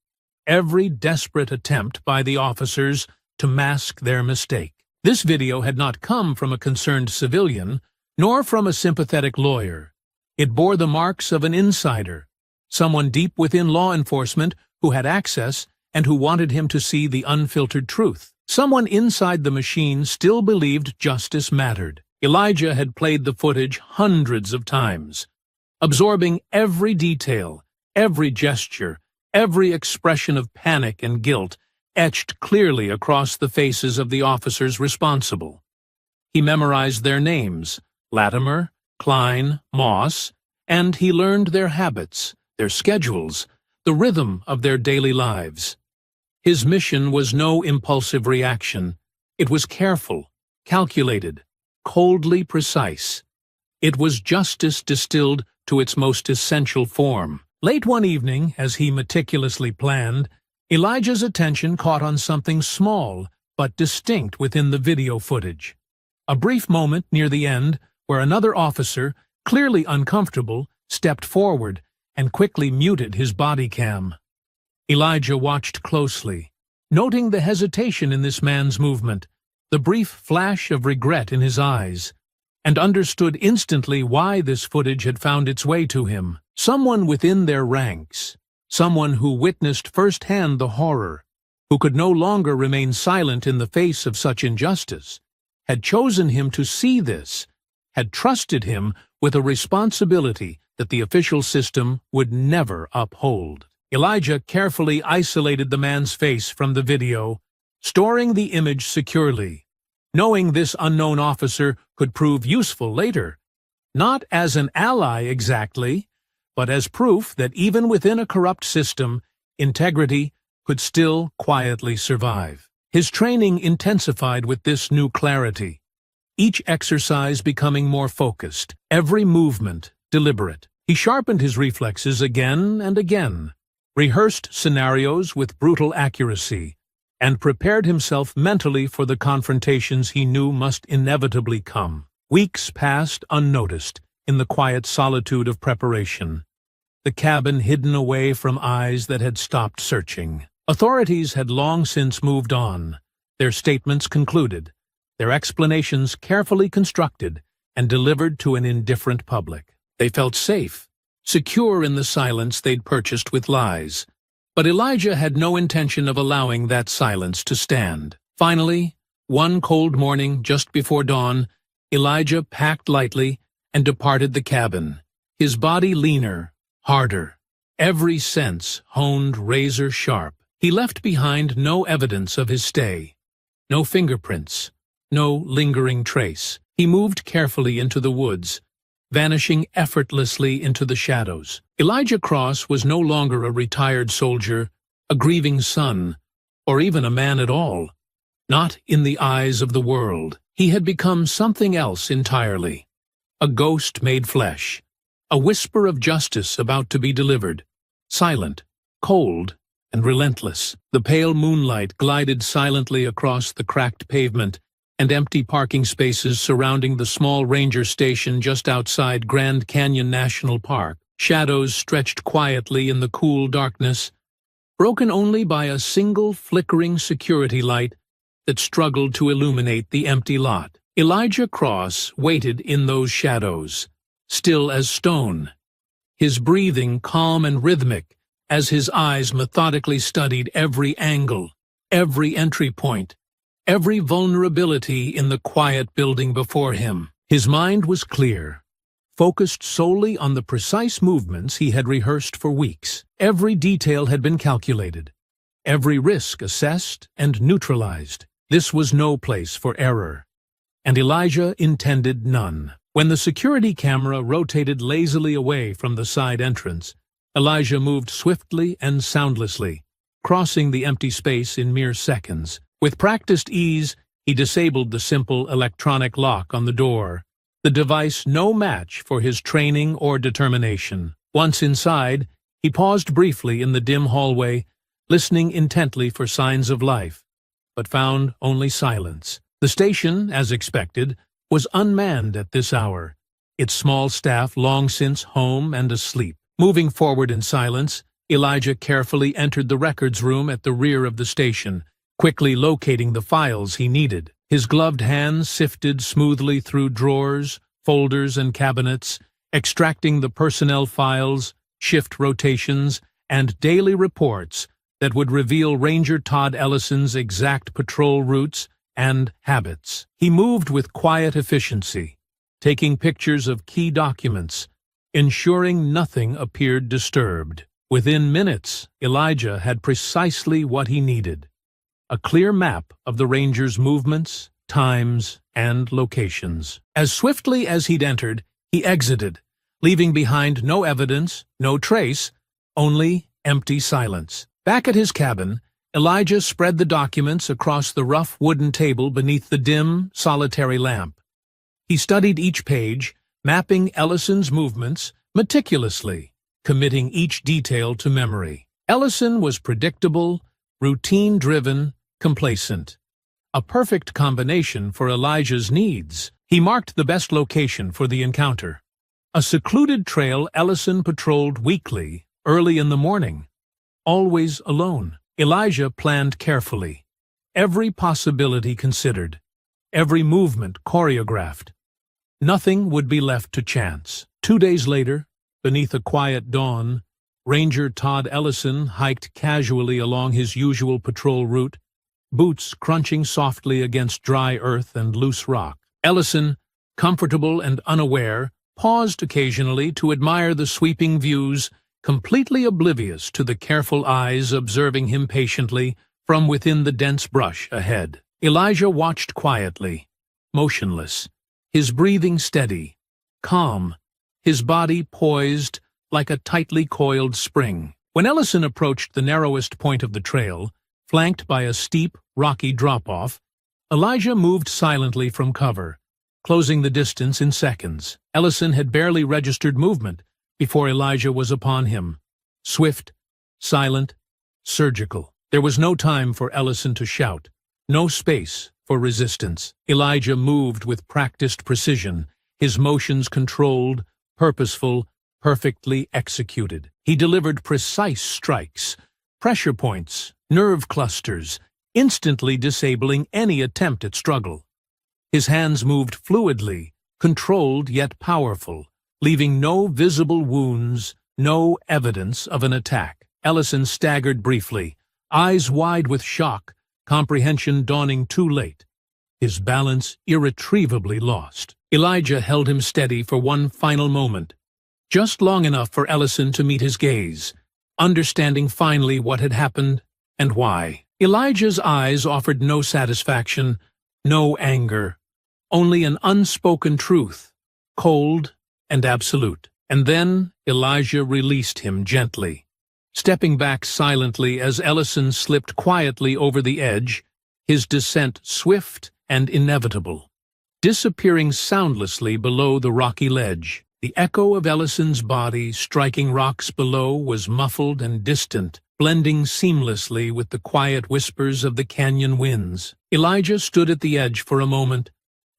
Speaker 1: every desperate attempt by the officers to mask their mistake. This video had not come from a concerned civilian, nor from a sympathetic lawyer. It bore the marks of an insider, someone deep within law enforcement who had access and who wanted him to see the unfiltered truth. Someone inside the machine still believed justice mattered. Elijah had played the footage hundreds of times, absorbing every detail, every gesture, every expression of panic and guilt etched clearly across the faces of the officers responsible. He memorized their names, Latimer, Klein, Moss, and he learned their habits, their schedules, the rhythm of their daily lives. His mission was no impulsive reaction. It was careful, calculated, coldly precise. It was justice distilled to its most essential form. Late one evening, as he meticulously planned, Elijah's attention caught on something small but distinct within the video footage. A brief moment near the end where another officer, clearly uncomfortable, stepped forward and quickly muted his body cam. Elijah watched closely, noting the hesitation in this man's movement, the brief flash of regret in his eyes, and understood instantly why this footage had found its way to him. Someone within their ranks, someone who witnessed firsthand the horror, who could no longer remain silent in the face of such injustice, had chosen him to see this, had trusted him with a responsibility that the official system would never uphold. Elijah carefully isolated the man's face from the video, storing the image securely, knowing this unknown officer could prove useful later, not as an ally exactly, but as proof that even within a corrupt system, integrity could still quietly survive. His training intensified with this new clarity, each exercise becoming more focused, every movement deliberate. He sharpened his reflexes again and again, rehearsed scenarios with brutal accuracy, and prepared himself mentally for the confrontations he knew must inevitably come. Weeks passed unnoticed in the quiet solitude of preparation, the cabin hidden away from eyes that had stopped searching. Authorities had long since moved on, their statements concluded, their explanations carefully constructed and delivered to an indifferent public. They felt safe, secure in the silence they'd purchased with lies. But Elijah had no intention of allowing that silence to stand. Finally, one cold morning just before dawn, Elijah packed lightly and departed the cabin, his body leaner, harder, every sense honed razor-sharp. He left behind no evidence of his stay, no fingerprints, no lingering trace. He moved carefully into the woods, vanishing effortlessly into the shadows. Elijah Cross was no longer a retired soldier, a grieving son, or even a man at all. Not in the eyes of the world. He had become something else entirely. A ghost made flesh, a whisper of justice about to be delivered, silent, cold, and relentless. The pale moonlight glided silently across the cracked pavement and empty parking spaces surrounding the small ranger station just outside Grand Canyon National Park. Shadows stretched quietly in the cool darkness, broken only by a single flickering security light that struggled to illuminate the empty lot. Elijah Cross waited in those shadows, still as stone, his breathing calm and rhythmic as his eyes methodically studied every angle, every entry point, every vulnerability in the quiet building before him. His mind was clear, focused solely on the precise movements he had rehearsed for weeks. Every detail had been calculated, every risk assessed and neutralized. This was no place for error, and Elijah intended none. When the security camera rotated lazily away from the side entrance, Elijah moved swiftly and soundlessly, crossing the empty space in mere seconds. With practiced ease, he disabled the simple electronic lock on the door, the device no match for his training or determination. Once inside, he paused briefly in the dim hallway, listening intently for signs of life, but found only silence. The station, as expected, was unmanned at this hour, its small staff long since home and asleep. Moving forward in silence, Elijah carefully entered the records room at the rear of the station, quickly locating the files he needed. His gloved hands sifted smoothly through drawers, folders, and cabinets, extracting the personnel files, shift rotations, and daily reports that would reveal Ranger Todd Ellison's exact patrol routes and habits. He moved with quiet efficiency, taking pictures of key documents, ensuring nothing appeared disturbed. Within minutes, Elijah had precisely what he needed: a clear map of the Ranger's movements, times, and locations. As swiftly as he'd entered, he exited, leaving behind no evidence, no trace, only empty silence. Back at his cabin, Elijah spread the documents across the rough wooden table beneath the dim, solitary lamp. He studied each page, mapping Ellison's movements meticulously, committing each detail to memory. Ellison was predictable, routine-driven, complacent. A perfect combination for Elijah's needs. He marked the best location for the encounter. A secluded trail Ellison patrolled weekly, early in the morning. Always alone. Elijah planned carefully, every possibility considered, every movement choreographed. Nothing would be left to chance. 2 days later, beneath a quiet dawn, Ranger Todd Ellison hiked casually along his usual patrol route, boots crunching softly against dry earth and loose rock. Ellison, comfortable and unaware, paused occasionally to admire the sweeping views, completely oblivious to the careful eyes observing him patiently from within the dense brush ahead. Elijah watched quietly, motionless, his breathing steady, calm, his body poised like a tightly coiled spring. When Ellison approached the narrowest point of the trail, flanked by a steep, rocky drop-off, Elijah moved silently from cover, closing the distance in seconds. Ellison had barely registered movement before Elijah was upon him. Swift, silent, surgical. There was no time for Ellison to shout, no space for resistance. Elijah moved with practiced precision, his motions controlled, purposeful, perfectly executed. He delivered precise strikes, pressure points, nerve clusters, instantly disabling any attempt at struggle. His hands moved fluidly, controlled yet powerful, leaving no visible wounds, no evidence of an attack. Ellison staggered briefly, eyes wide with shock, comprehension dawning too late. His balance irretrievably lost. Elijah held him steady for one final moment, just long enough for Ellison to meet his gaze, understanding finally what had happened and why. Elijah's eyes offered no satisfaction, no anger, only an unspoken truth, cold and absolute. And then Elijah released him gently, stepping back silently as Ellison slipped quietly over the edge, his descent swift and inevitable, disappearing soundlessly below the rocky ledge. The echo of Ellison's body striking rocks below was muffled and distant, blending seamlessly with the quiet whispers of the canyon winds. Elijah stood at the edge for a moment,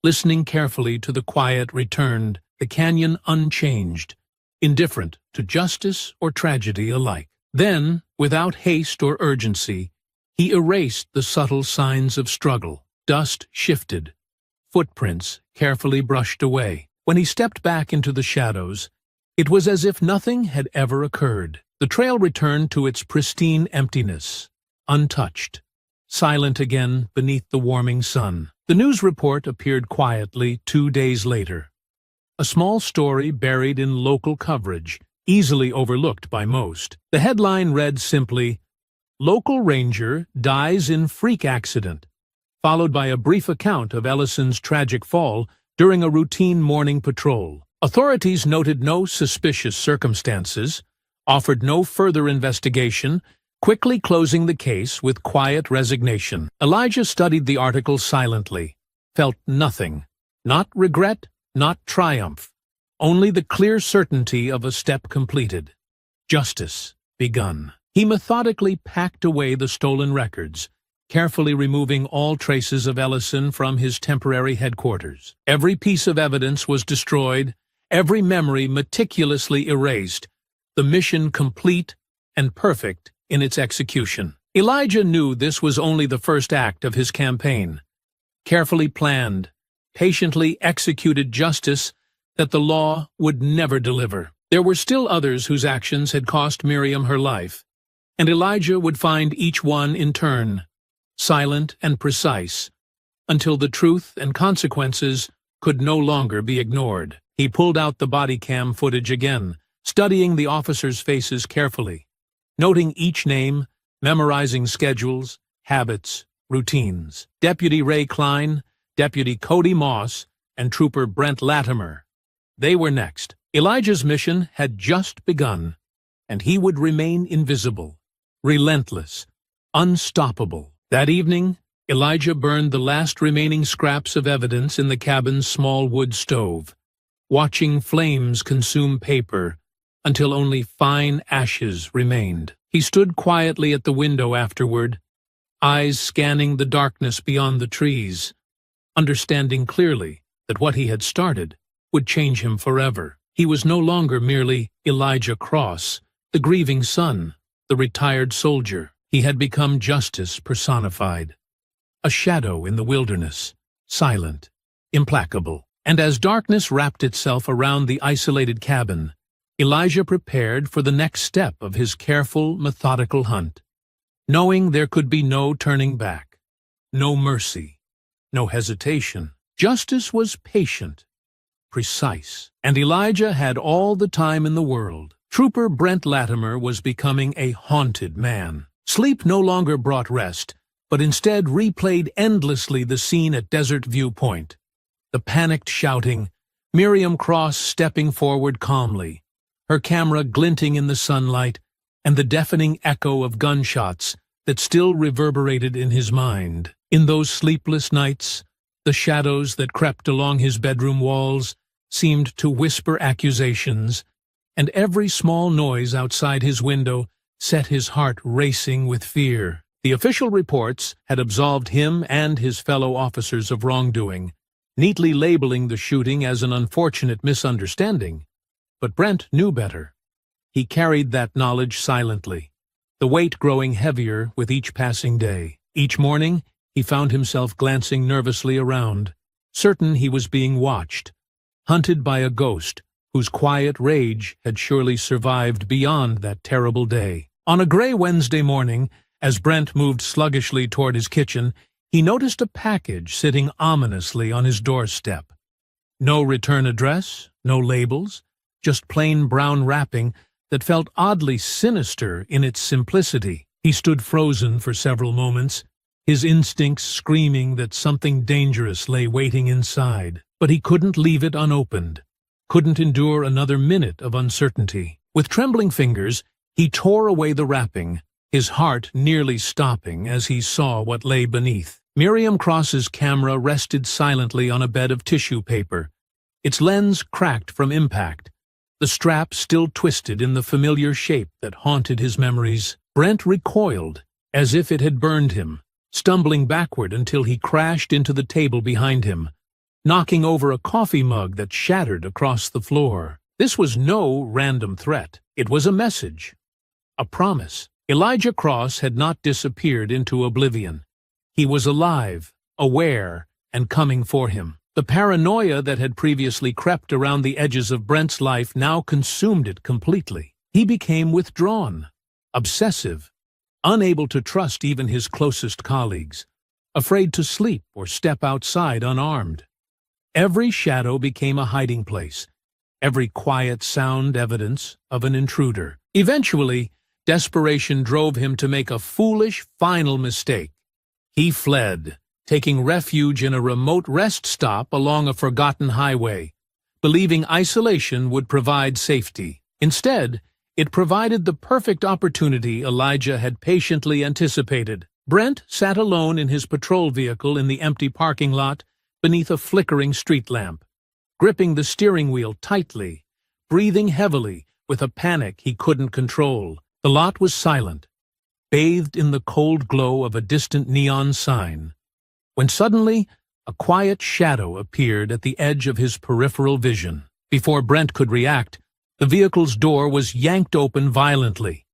Speaker 1: listening carefully to the quiet returned, the canyon unchanged, indifferent to justice or tragedy alike. Then, without haste or urgency, he erased the subtle signs of struggle. Dust shifted, footprints carefully brushed away. When he stepped back into the shadows, it was as if nothing had ever occurred. The trail returned to its pristine emptiness, untouched, silent again beneath the warming sun. The news report appeared quietly 2 days later. A small story buried in local coverage, easily overlooked by most. The headline read simply, "Local Ranger Dies in Freak Accident," followed by a brief account of Ellison's tragic fall during a routine morning patrol. Authorities noted no suspicious circumstances, offered no further investigation, quickly closing the case with quiet resignation. Elijah studied the article silently, felt nothing, not regret, not triumph, only the clear certainty of a step completed, justice begun. He methodically packed away the stolen records, carefully removing all traces of Ellison from his temporary headquarters. Every piece of evidence was destroyed, every memory meticulously erased, the mission complete and perfect in its execution. Elijah knew this was only the first act of his campaign. Carefully planned, patiently executed justice that the law would never deliver. There were still others whose actions had cost Miriam her life, and Elijah would find each one in turn, silent and precise, until the truth and consequences could no longer be ignored. He pulled out the body cam footage again, studying the officers' faces carefully, noting each name, memorizing schedules, habits, routines. Deputy Ray Klein, Deputy Cody Moss, and Trooper Brent Latimer. They were next. Elijah's mission had just begun, and he would remain invisible, relentless, unstoppable. That evening, Elijah burned the last remaining scraps of evidence in the cabin's small wood stove, watching flames consume paper until only fine ashes remained. He stood quietly at the window afterward, eyes scanning the darkness beyond the trees, understanding clearly that what he had started would change him forever. He was no longer merely Elijah Cross, the grieving son, the retired soldier. He had become justice personified, a shadow in the wilderness, silent, implacable. And as darkness wrapped itself around the isolated cabin, Elijah prepared for the next step of his careful, methodical hunt, knowing there could be no turning back, no mercy, no hesitation. Justice was patient, precise, and Elijah had all the time in the world. Trooper Brent Latimer was becoming a haunted man. Sleep no longer brought rest, but instead replayed endlessly the scene at Desert View Point. The panicked shouting, Miriam Cross stepping forward calmly, her camera glinting in the sunlight, and the deafening echo of gunshots that still reverberated in his mind. In those sleepless nights, the shadows that crept along his bedroom walls seemed to whisper accusations, and every small noise outside his window set his heart racing with fear. The official reports had absolved him and his fellow officers of wrongdoing, neatly labeling the shooting as an unfortunate misunderstanding. But Brent knew better. He carried that knowledge silently, the weight growing heavier with each passing day. Each morning, he found himself glancing nervously around, certain he was being watched, hunted by a ghost whose quiet rage had surely survived beyond that terrible day. On a gray Wednesday morning, as Brent moved sluggishly toward his kitchen, he noticed a package sitting ominously on his doorstep. No return address, no labels, just plain brown wrapping that felt oddly sinister in its simplicity. He stood frozen for several moments, his instincts screaming that something dangerous lay waiting inside. But he couldn't leave it unopened, couldn't endure another minute of uncertainty. With trembling fingers, he tore away the wrapping, his heart nearly stopping as he saw what lay beneath. Miriam Cross's camera rested silently on a bed of tissue paper, its lens cracked from impact, the strap still twisted in the familiar shape that haunted his memories. Brent recoiled, as if it had burned him, stumbling backward until he crashed into the table behind him, knocking over a coffee mug that shattered across the floor. This was no random threat. It was a message, a promise. Elijah Cross had not disappeared into oblivion. He was alive, aware, and coming for him. The paranoia that had previously crept around the edges of Brent's life now consumed it completely. He became withdrawn, obsessive, unable to trust even his closest colleagues, afraid to sleep or step outside unarmed. Every shadow became a hiding place, every quiet sound evidence of an intruder. Eventually, desperation drove him to make a foolish, final mistake. He fled, taking refuge in a remote rest stop along a forgotten highway, believing isolation would provide safety. Instead, it provided the perfect opportunity Elijah had patiently anticipated. Brent sat alone in his patrol vehicle in the empty parking lot beneath a flickering street lamp, gripping the steering wheel tightly, breathing heavily with a panic he couldn't control. The lot was silent, bathed in the cold glow of a distant neon sign, when suddenly a quiet shadow appeared at the edge of his peripheral vision. Before Brent could react, the vehicle's door was yanked open violently,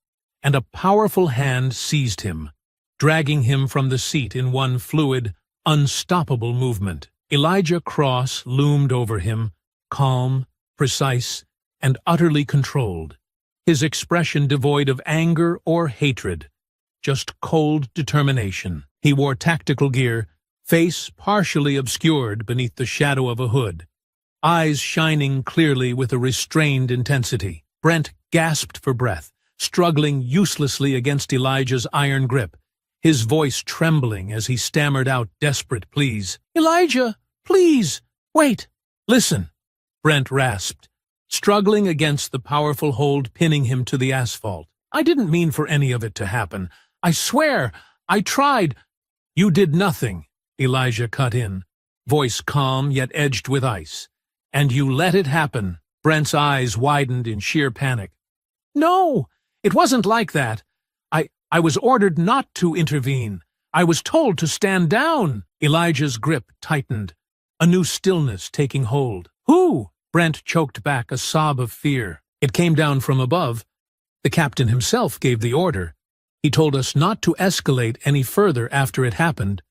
Speaker 1: and a powerful hand seized him, dragging him from the seat in one fluid, unstoppable movement. Elijah Cross loomed over him, calm, precise, and utterly controlled, his expression devoid of anger or hatred, just cold determination. He wore tactical gear, face partially obscured beneath the shadow of a hood, eyes shining clearly with a restrained intensity. Brent gasped for breath, struggling uselessly against Elijah's iron grip, his voice trembling as he stammered out desperate pleas. "Elijah, please, wait, listen," Brent rasped, struggling against the powerful hold pinning him to the asphalt. "I didn't mean for any of it to happen. I swear, I tried." "You did nothing," Elijah cut in, voice calm yet edged with ice. "And you let it happen." Brent's eyes widened in sheer panic. "No, it wasn't like that. I was ordered not to intervene. I was told to stand down." Elijah's grip tightened, a new stillness taking hold. "Who?" Brent choked back a sob of fear. "It came down from above. The captain himself gave the order. He told us not to escalate any further after it happened,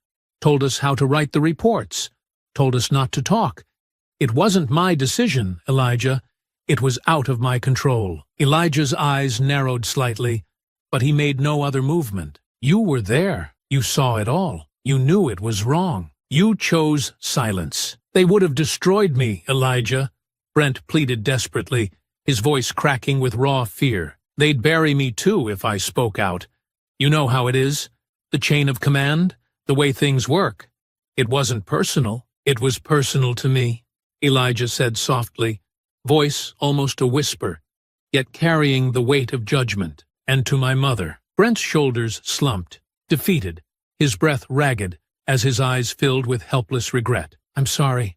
Speaker 1: told us how to write the reports, told us not to talk. It wasn't my decision, Elijah. It was out of my control." Elijah's eyes narrowed slightly, but he made no other movement. "You were there. You saw it all. You knew it was wrong. You chose silence." "They would have destroyed me, Elijah," Brent pleaded desperately, his voice cracking with raw fear. "They'd bury me too if I spoke out. You know how it is, the chain of command, the way things work. It wasn't personal." "It was personal to me," Elijah said softly, voice almost a whisper, yet carrying the weight of judgment. "And to my mother." Brent's shoulders slumped, defeated, his breath ragged as his eyes filled with helpless regret. "I'm sorry.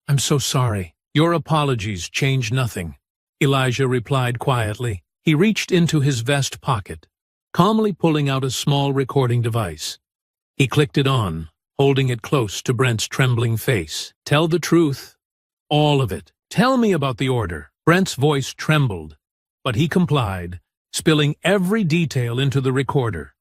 Speaker 1: I'm so sorry." "Your apologies change nothing," Elijah replied quietly. He reached into his vest pocket, calmly pulling out a small recording device. He clicked it on, holding it close to Brent's trembling face. "Tell the truth. All of it. Tell me about the order." Brent's voice trembled, but he complied, spilling every detail into the recorder.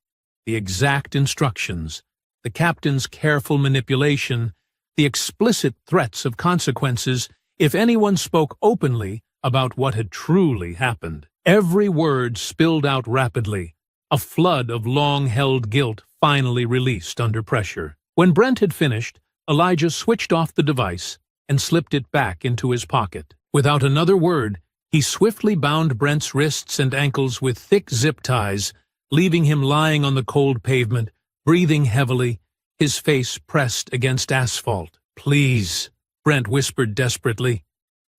Speaker 1: The exact instructions, the captain's careful manipulation, the explicit threats of consequences if anyone spoke openly about what had truly happened. Every word spilled out rapidly, a flood of long-held guilt finally released under pressure. When Brent had finished, Elijah switched off the device and slipped it back into his pocket. Without another word, he swiftly bound Brent's wrists and ankles with thick zip ties, leaving him lying on the cold pavement, breathing heavily, his face pressed against asphalt. "Please," Brent whispered desperately.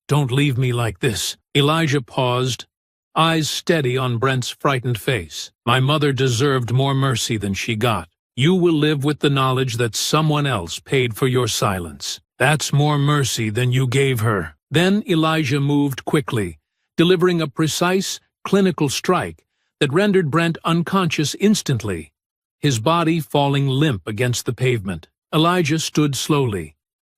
Speaker 1: "Don't leave me like this." Elijah paused, eyes steady on Brent's frightened face. "My mother deserved more mercy than she got. You will live with the knowledge that someone else paid for your silence. That's more mercy than you gave her." Then Elijah moved quickly, delivering a precise, clinical strike that rendered Brent unconscious instantly, his body falling limp against the pavement. Elijah stood slowly,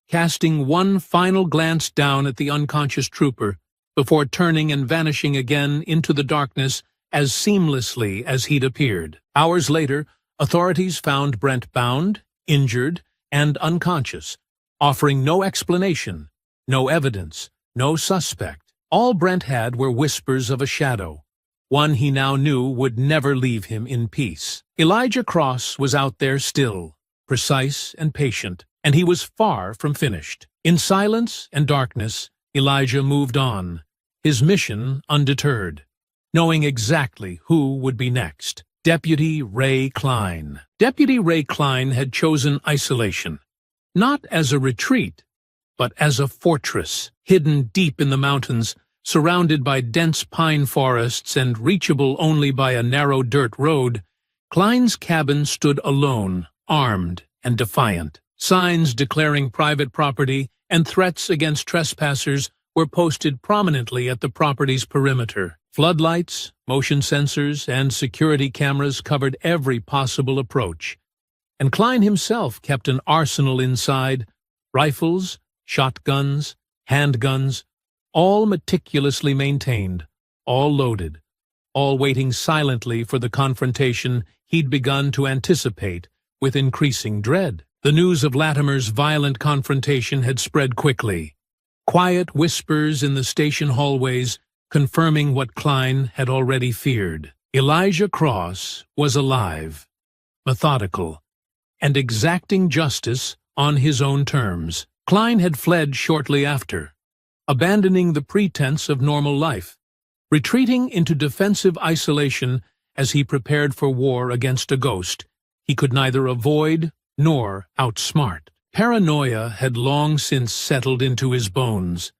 Speaker 1: casting one final glance down at the unconscious trooper before turning and vanishing again into the darkness as seamlessly as he'd appeared. Hours later, authorities found Brent bound, injured, and unconscious, offering no explanation, no evidence, no suspect. All Brent had were whispers of a shadow, one he now knew would never leave him in peace. Elijah Cross was out there still, precise and patient, and he was far from finished. In silence and darkness, Elijah moved on, his mission undeterred, knowing exactly who would be next. Deputy Ray Klein. Deputy Ray Klein had chosen isolation, not as a retreat, but as a fortress, hidden deep in the mountains, surrounded by dense pine forests and reachable only by a narrow dirt road. Klein's cabin stood alone, armed and defiant. Signs declaring private property and threats against trespassers were posted prominently at the property's perimeter. Floodlights, motion sensors, and security cameras covered every possible approach. And Klein himself kept an arsenal inside, rifles, shotguns, handguns, all meticulously maintained, all loaded, all waiting silently for the confrontation he'd begun to anticipate with increasing dread. The news of Latimer's violent confrontation had spread quickly. Quiet whispers in the station hallways confirming what Klein had already feared. Elijah Cross was alive, methodical, and exacting justice on his own terms. Klein had fled shortly after, abandoning the pretense of normal life, retreating into defensive isolation as he prepared for war against a ghost he could neither avoid nor outsmart. Paranoia had long since settled into his bones,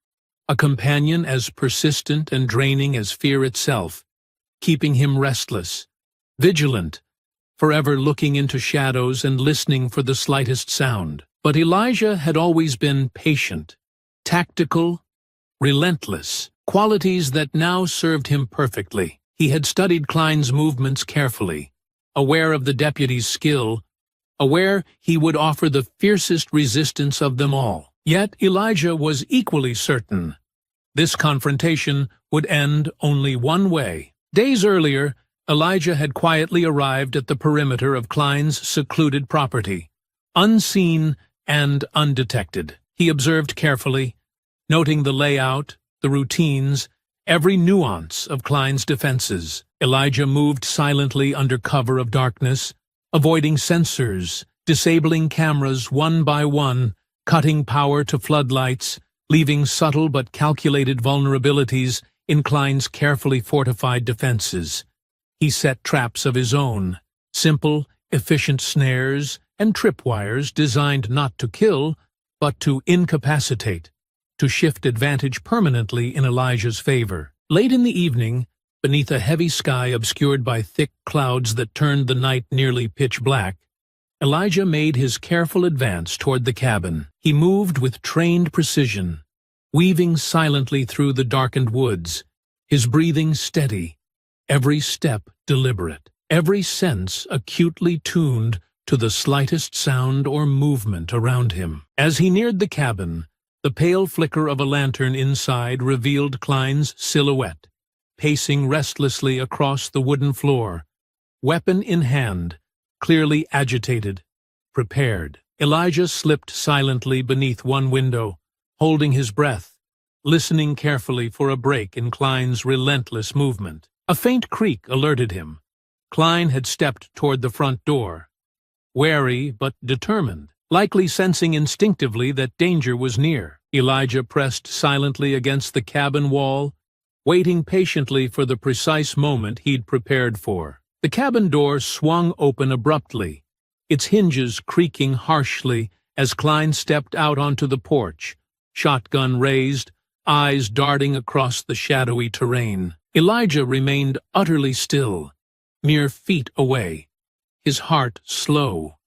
Speaker 1: a companion as persistent and draining as fear itself, keeping him restless, vigilant, forever looking into shadows and listening for the slightest sound. But Elijah had always been patient, tactical, relentless, qualities that now served him perfectly. He had studied Klein's movements carefully, aware of the deputy's skill, aware he would offer the fiercest resistance of them all. Yet Elijah was equally certain this confrontation would end only one way. Days earlier, Elijah had quietly arrived at the perimeter of Klein's secluded property, unseen and undetected. He observed carefully, noting the layout, the routines, every nuance of Klein's defenses. Elijah moved silently under cover of darkness, avoiding sensors, disabling cameras one by one, cutting power to floodlights, leaving subtle but calculated vulnerabilities in Klein's carefully fortified defenses. He set traps of his own, simple, efficient snares and tripwires designed not to kill, but to incapacitate, to shift advantage permanently in Elijah's favor. Late in the evening, beneath a heavy sky obscured by thick clouds that turned the night nearly pitch black, Elijah made his careful advance toward the cabin. He moved with trained precision, weaving silently through the darkened woods, his breathing steady, every step deliberate. every sense acutely tuned to the slightest sound or movement around him. As he neared the cabin, the pale flicker of a lantern inside revealed Klein's silhouette, pacing restlessly across the wooden floor, weapon in hand, clearly agitated, prepared. Elijah slipped silently beneath one window, holding his breath, listening carefully for a break in Klein's relentless movement. A faint creak alerted him. Klein had stepped toward the front door, wary but determined, likely sensing instinctively that danger was near. Elijah pressed silently against the cabin wall, waiting patiently for the precise moment he'd prepared for. The cabin door swung open abruptly, its hinges creaking harshly as Klein stepped out onto the porch, shotgun raised, eyes darting across the shadowy terrain. Elijah remained utterly still, mere feet away, his heart slow,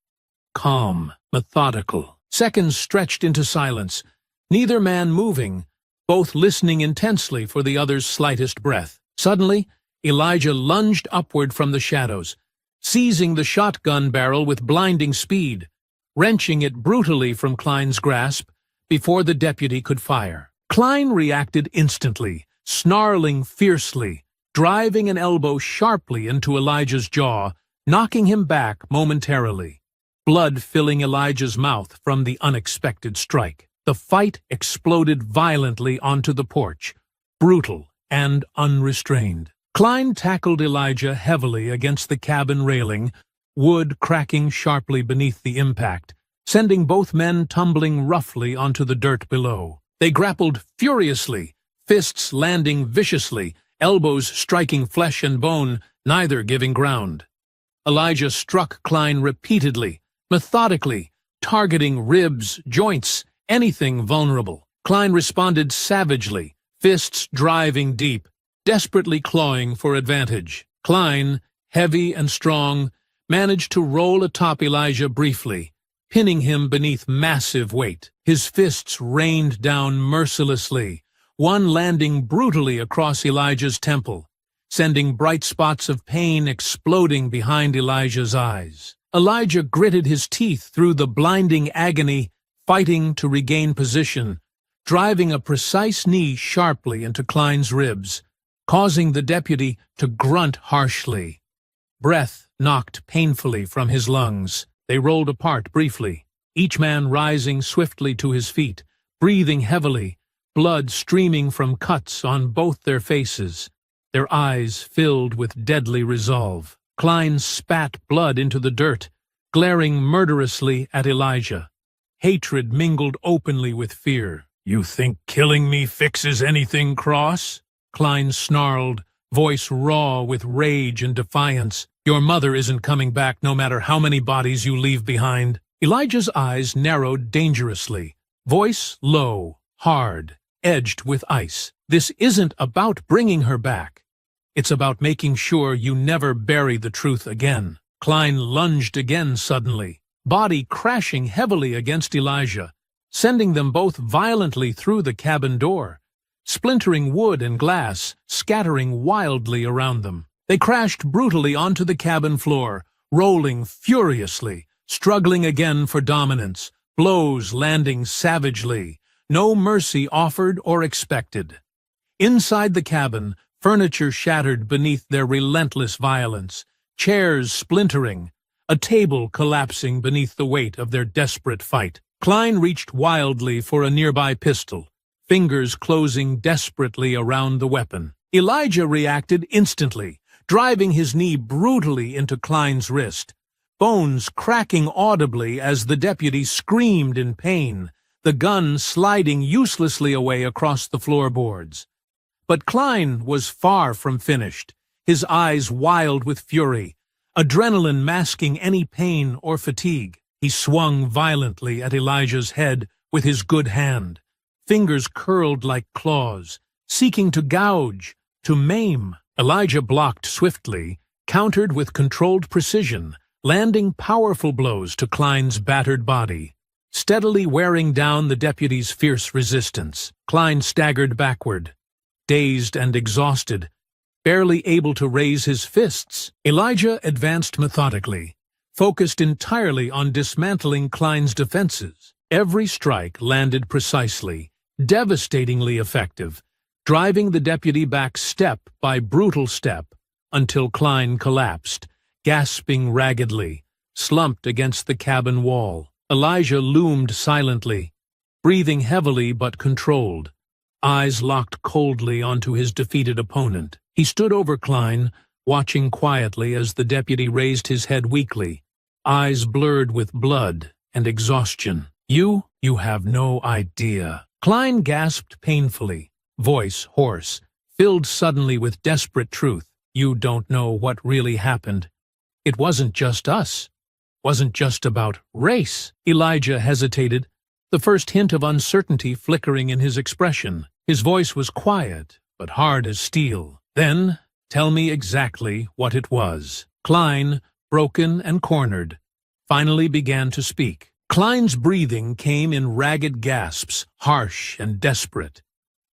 Speaker 1: calm, methodical. Seconds stretched into silence, neither man moving, both listening intensely for the other's slightest breath. Suddenly, Elijah lunged upward from the shadows, seizing the shotgun barrel with blinding speed, wrenching it brutally from Klein's grasp before the deputy could fire. Klein reacted instantly, snarling fiercely, driving an elbow sharply into Elijah's jaw, knocking him back momentarily, blood filling Elijah's mouth from the unexpected strike. The fight exploded violently onto the porch, brutal and unrestrained. Klein tackled Elijah heavily against the cabin railing, wood cracking sharply beneath the impact, sending both men tumbling roughly onto the dirt below. They grappled furiously, fists landing viciously, elbows striking flesh and bone, neither giving ground. Elijah struck Klein repeatedly, methodically, targeting ribs, joints, anything vulnerable. Klein responded savagely, fists driving deep, desperately clawing for advantage. Klein, heavy and strong, managed to roll atop Elijah briefly, pinning him beneath massive weight. His fists rained down mercilessly, one landing brutally across Elijah's temple, sending bright spots of pain exploding behind Elijah's eyes. Elijah gritted his teeth through the blinding agony, fighting to regain position, driving a precise knee sharply into Klein's ribs, causing the deputy to grunt harshly. Breath knocked painfully from his lungs. They rolled apart briefly, each man rising swiftly to his feet, breathing heavily, blood streaming from cuts on both their faces, their eyes filled with deadly resolve. Klein spat blood into the dirt, glaring murderously at Elijah. Hatred mingled openly with fear. "You think killing me fixes anything, Cross?" Klein snarled, voice raw with rage and defiance. "Your mother isn't coming back no matter how many bodies you leave behind." Elijah's eyes narrowed dangerously, voice low, hard, edged with ice. "This isn't about bringing her back. It's about making sure you never bury the truth again." Klein lunged again suddenly, body crashing heavily against Elijah, sending them both violently through the cabin door, splintering wood and glass, scattering wildly around them. They crashed brutally onto the cabin floor, rolling furiously, struggling again for dominance, blows landing savagely, no mercy offered or expected. Inside the cabin, furniture shattered beneath their relentless violence, chairs splintering, a table collapsing beneath the weight of their desperate fight. Klein reached wildly for a nearby pistol, fingers closing desperately around the weapon. Elijah reacted instantly, driving his knee brutally into Klein's wrist, bones cracking audibly as the deputy screamed in pain, the gun sliding uselessly away across the floorboards. But Klein was far from finished, his eyes wild with fury, adrenaline masking any pain or fatigue. He swung violently at Elijah's head with his good hand, fingers curled like claws, seeking to gouge, to maim. Elijah blocked swiftly, countered with controlled precision, landing powerful blows to Klein's battered body, steadily wearing down the deputy's fierce resistance. Klein staggered backward, dazed and exhausted, barely able to raise his fists. Elijah advanced methodically, focused entirely on dismantling Klein's defenses. Every strike landed precisely, devastatingly effective, driving the deputy back step by brutal step until Klein collapsed, gasping raggedly, slumped against the cabin wall. Elijah loomed silently, breathing heavily but controlled, eyes locked coldly onto his defeated opponent. He stood over Klein, watching quietly as the deputy raised his head weakly, eyes blurred with blood and exhaustion. You have no idea." Klein gasped painfully, voice hoarse, filled suddenly with desperate truth. "You don't know what really happened. It wasn't just us. Wasn't just about race." Elijah hesitated, the first hint of uncertainty flickering in his expression. His voice was quiet, but hard as steel. "Then, tell me exactly what it was." Klein, broken and cornered, finally began to speak. Klein's breathing came in ragged gasps, harsh and desperate.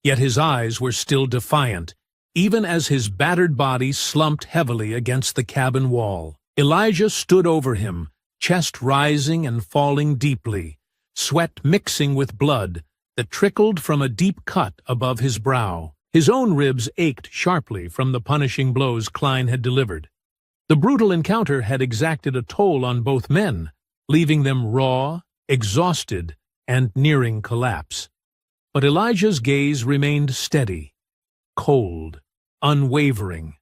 Speaker 1: Yet his eyes were still defiant, even as his battered body slumped heavily against the cabin wall. Elijah stood over him, chest rising and falling deeply, sweat mixing with blood that trickled from a deep cut above his brow. His own ribs ached sharply from the punishing blows Klein had delivered. The brutal encounter had exacted a toll on both men, leaving them raw, exhausted, and nearing collapse. But Elijah's gaze remained steady, cold, unwavering,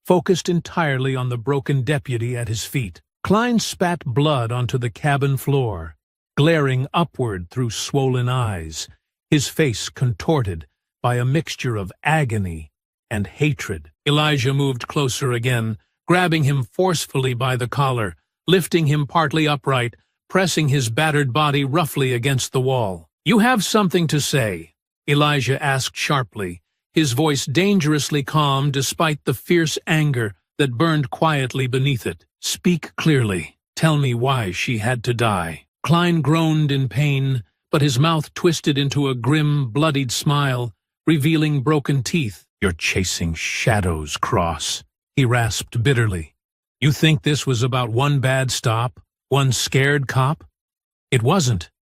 Speaker 1: focused entirely on the broken deputy at his feet. Klein spat blood onto the cabin floor, glaring upward through swollen eyes, his face contorted by a mixture of agony and hatred. Elijah moved closer again, grabbing him forcefully by the collar, lifting him partly upright, pressing his battered body roughly against the wall. "You have something to say?" Elijah asked sharply, his voice dangerously calm despite the fierce anger that burned quietly beneath it. "Speak clearly. Tell me why she had to die." Klein groaned in pain, but his mouth twisted into a grim, bloodied smile, revealing broken teeth. "You're chasing shadows, Cross," he rasped bitterly. "You think this was about one bad stop, one scared cop? It wasn't.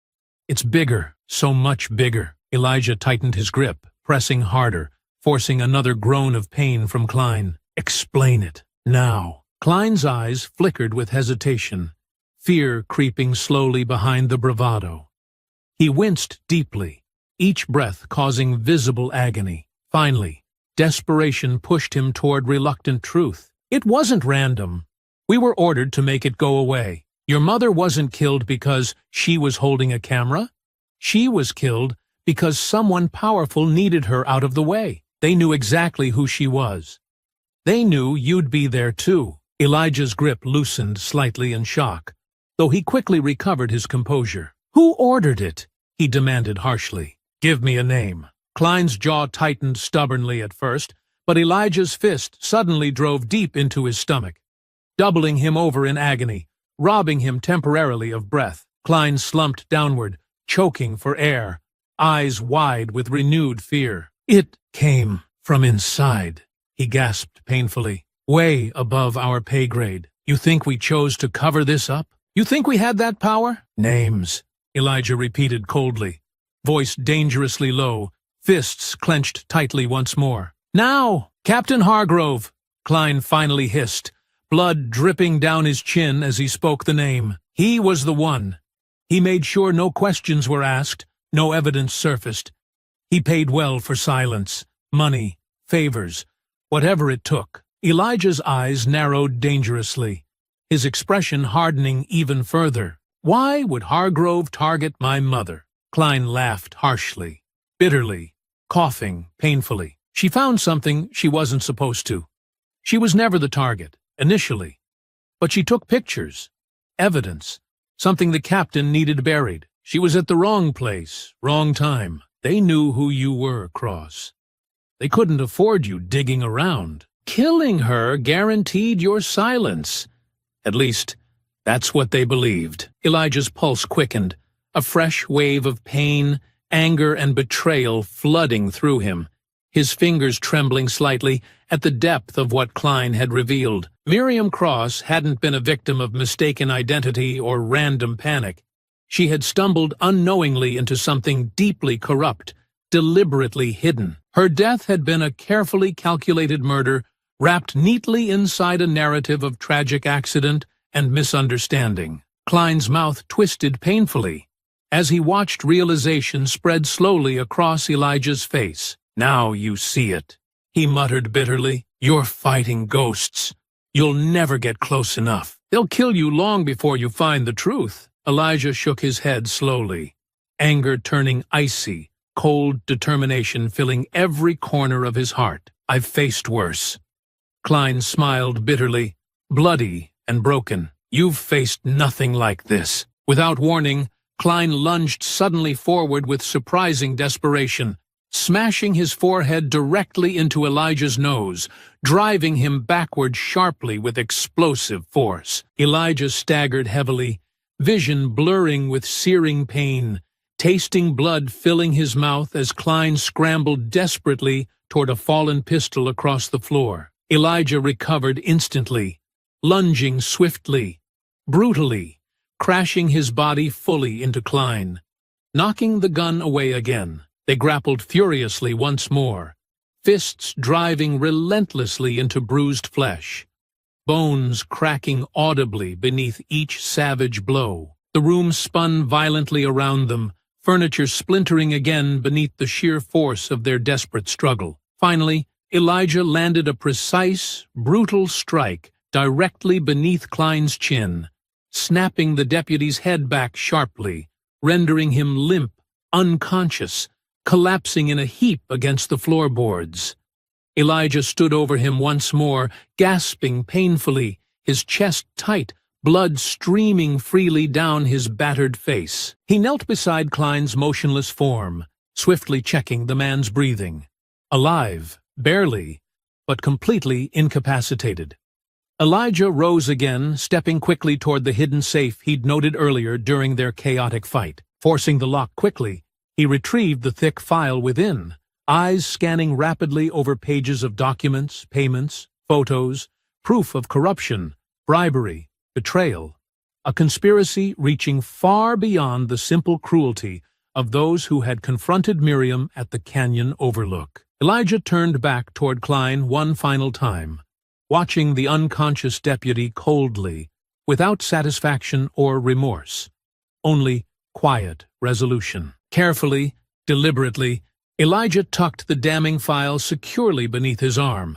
Speaker 1: It's bigger, so much bigger." Elijah tightened his grip, pressing harder, forcing another groan of pain from Klein. "Explain it, now." Klein's eyes flickered with hesitation, fear creeping slowly behind the bravado. He winced deeply, each breath causing visible agony. Finally, desperation pushed him toward reluctant truth. "It wasn't random. We were ordered to make it go away. Your mother wasn't killed because she was holding a camera. She was killed because someone powerful needed her out of the way. They knew exactly who she was. They knew you'd be there too." Elijah's grip loosened slightly in shock, though he quickly recovered his composure. "Who ordered it?" he demanded harshly. "Give me a name." Klein's jaw tightened stubbornly at first, but Elijah's fist suddenly drove deep into his stomach, doubling him over in agony, robbing him temporarily of breath. Klein slumped downward, choking for air, eyes wide with renewed fear. "It came from inside," he gasped painfully, "way above our pay grade. You think we chose to cover this up? You think we had that power?" "Names," Elijah repeated coldly, voice dangerously low, fists clenched tightly once more. "Now, Captain Hargrove," Klein finally hissed, blood dripping down his chin as he spoke the name. He was the one. He made sure no questions were asked, no evidence surfaced. He paid well for silence, money, favors, whatever it took. Elijah's eyes narrowed dangerously, his expression hardening even further. "Why would Hargrove target my mother?" Klein laughed harshly, bitterly, coughing painfully. "She found something she wasn't supposed to. She was never the target, initially. But she took pictures, evidence, something the captain needed buried. She was at the wrong place, wrong time. They knew who you were, Cross. They couldn't afford you digging around. Killing her guaranteed your silence. At least, that's what they believed." Elijah's pulse quickened, a fresh wave of pain, anger, and betrayal flooding through him, his fingers trembling slightly at the depth of what Klein had revealed. Miriam Cross hadn't been a victim of mistaken identity or random panic. She had stumbled unknowingly into something deeply corrupt, deliberately hidden. Her death had been a carefully calculated murder, wrapped neatly inside a narrative of tragic accident and misunderstanding. Klein's mouth twisted painfully as he watched realization spread slowly across Elijah's face. "Now you see it," he muttered bitterly. "You're fighting ghosts. You'll never get close enough. They'll kill you long before you find the truth." Elijah shook his head slowly, anger turning icy, cold determination filling every corner of his heart. "I've faced worse." Klein smiled bitterly, bloody and broken. "You've faced nothing like this." Without warning, Klein lunged suddenly forward with surprising desperation, smashing his forehead directly into Elijah's nose, driving him backward sharply with explosive force. Elijah staggered heavily, vision blurring with searing pain, tasting blood filling his mouth as Klein scrambled desperately toward a fallen pistol across the floor. Elijah recovered instantly, lunging swiftly, brutally, crashing his body fully into Klein. Knocking the gun away again, they grappled furiously once more, fists driving relentlessly into bruised flesh, bones cracking audibly beneath each savage blow. The room spun violently around them, furniture splintering again beneath the sheer force of their desperate struggle. Finally, Elijah landed a precise, brutal strike directly beneath Klein's chin, snapping the deputy's head back sharply, rendering him limp, unconscious, collapsing in a heap against the floorboards. Elijah stood over him once more, gasping painfully, his chest tight, blood streaming freely down his battered face. He knelt beside Klein's motionless form, swiftly checking the man's breathing. Alive, barely, but completely incapacitated. Elijah rose again, stepping quickly toward the hidden safe he'd noted earlier during their chaotic fight. Forcing the lock quickly, he retrieved the thick file within, eyes scanning rapidly over pages of documents, payments, photos, proof of corruption, bribery, betrayal, a conspiracy reaching far beyond the simple cruelty of those who had confronted Miriam at the canyon overlook. Elijah turned back toward Klein one final time, watching the unconscious deputy coldly, without satisfaction or remorse, only quiet resolution. Carefully, deliberately, Elijah tucked the damning file securely beneath his arm,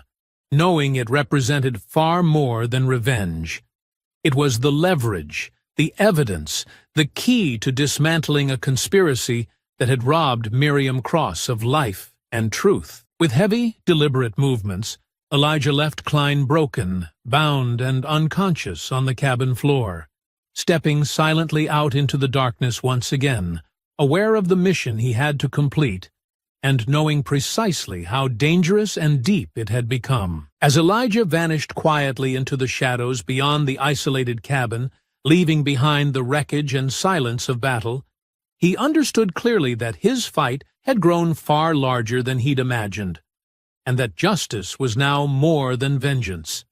Speaker 1: knowing it represented far more than revenge. It was the leverage, the evidence, the key to dismantling a conspiracy that had robbed Miriam Cross of life and truth. With heavy, deliberate movements, Elijah left Klein broken, bound, and unconscious on the cabin floor, stepping silently out into the darkness once again, aware of the mission he had to complete, and knowing precisely how dangerous and deep it had become. As Elijah vanished quietly into the shadows beyond the isolated cabin, leaving behind the wreckage and silence of battle, he understood clearly that his fight had grown far larger than he'd imagined, and that justice was now more than vengeance.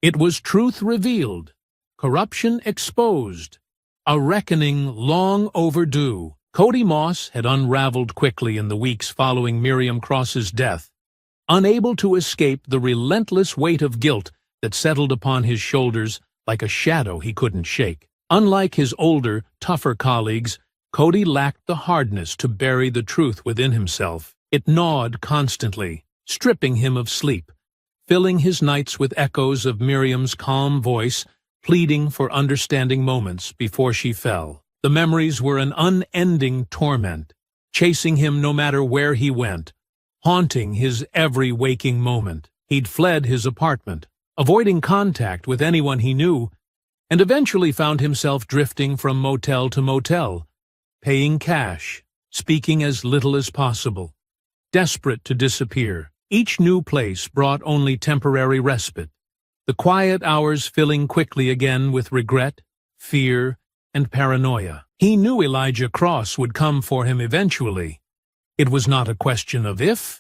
Speaker 1: It was truth revealed, corruption exposed, a reckoning long overdue. Cody Moss had unraveled quickly in the weeks following Miriam Cross's death, unable to escape the relentless weight of guilt that settled upon his shoulders like a shadow he couldn't shake. Unlike his older, tougher colleagues, Cody lacked the hardness to bury the truth within himself. It gnawed constantly, stripping him of sleep, filling his nights with echoes of Miriam's calm voice, pleading for understanding moments before she fell. The memories were an unending torment, chasing him no matter where he went, haunting his every waking moment. He'd fled his apartment, avoiding contact with anyone he knew, and eventually found himself drifting from motel to motel, paying cash, speaking as little as possible, desperate to disappear. Each new place brought only temporary respite, the quiet hours filling quickly again with regret, fear, and paranoia. He knew Elijah Cross would come for him eventually. It was not a question of if,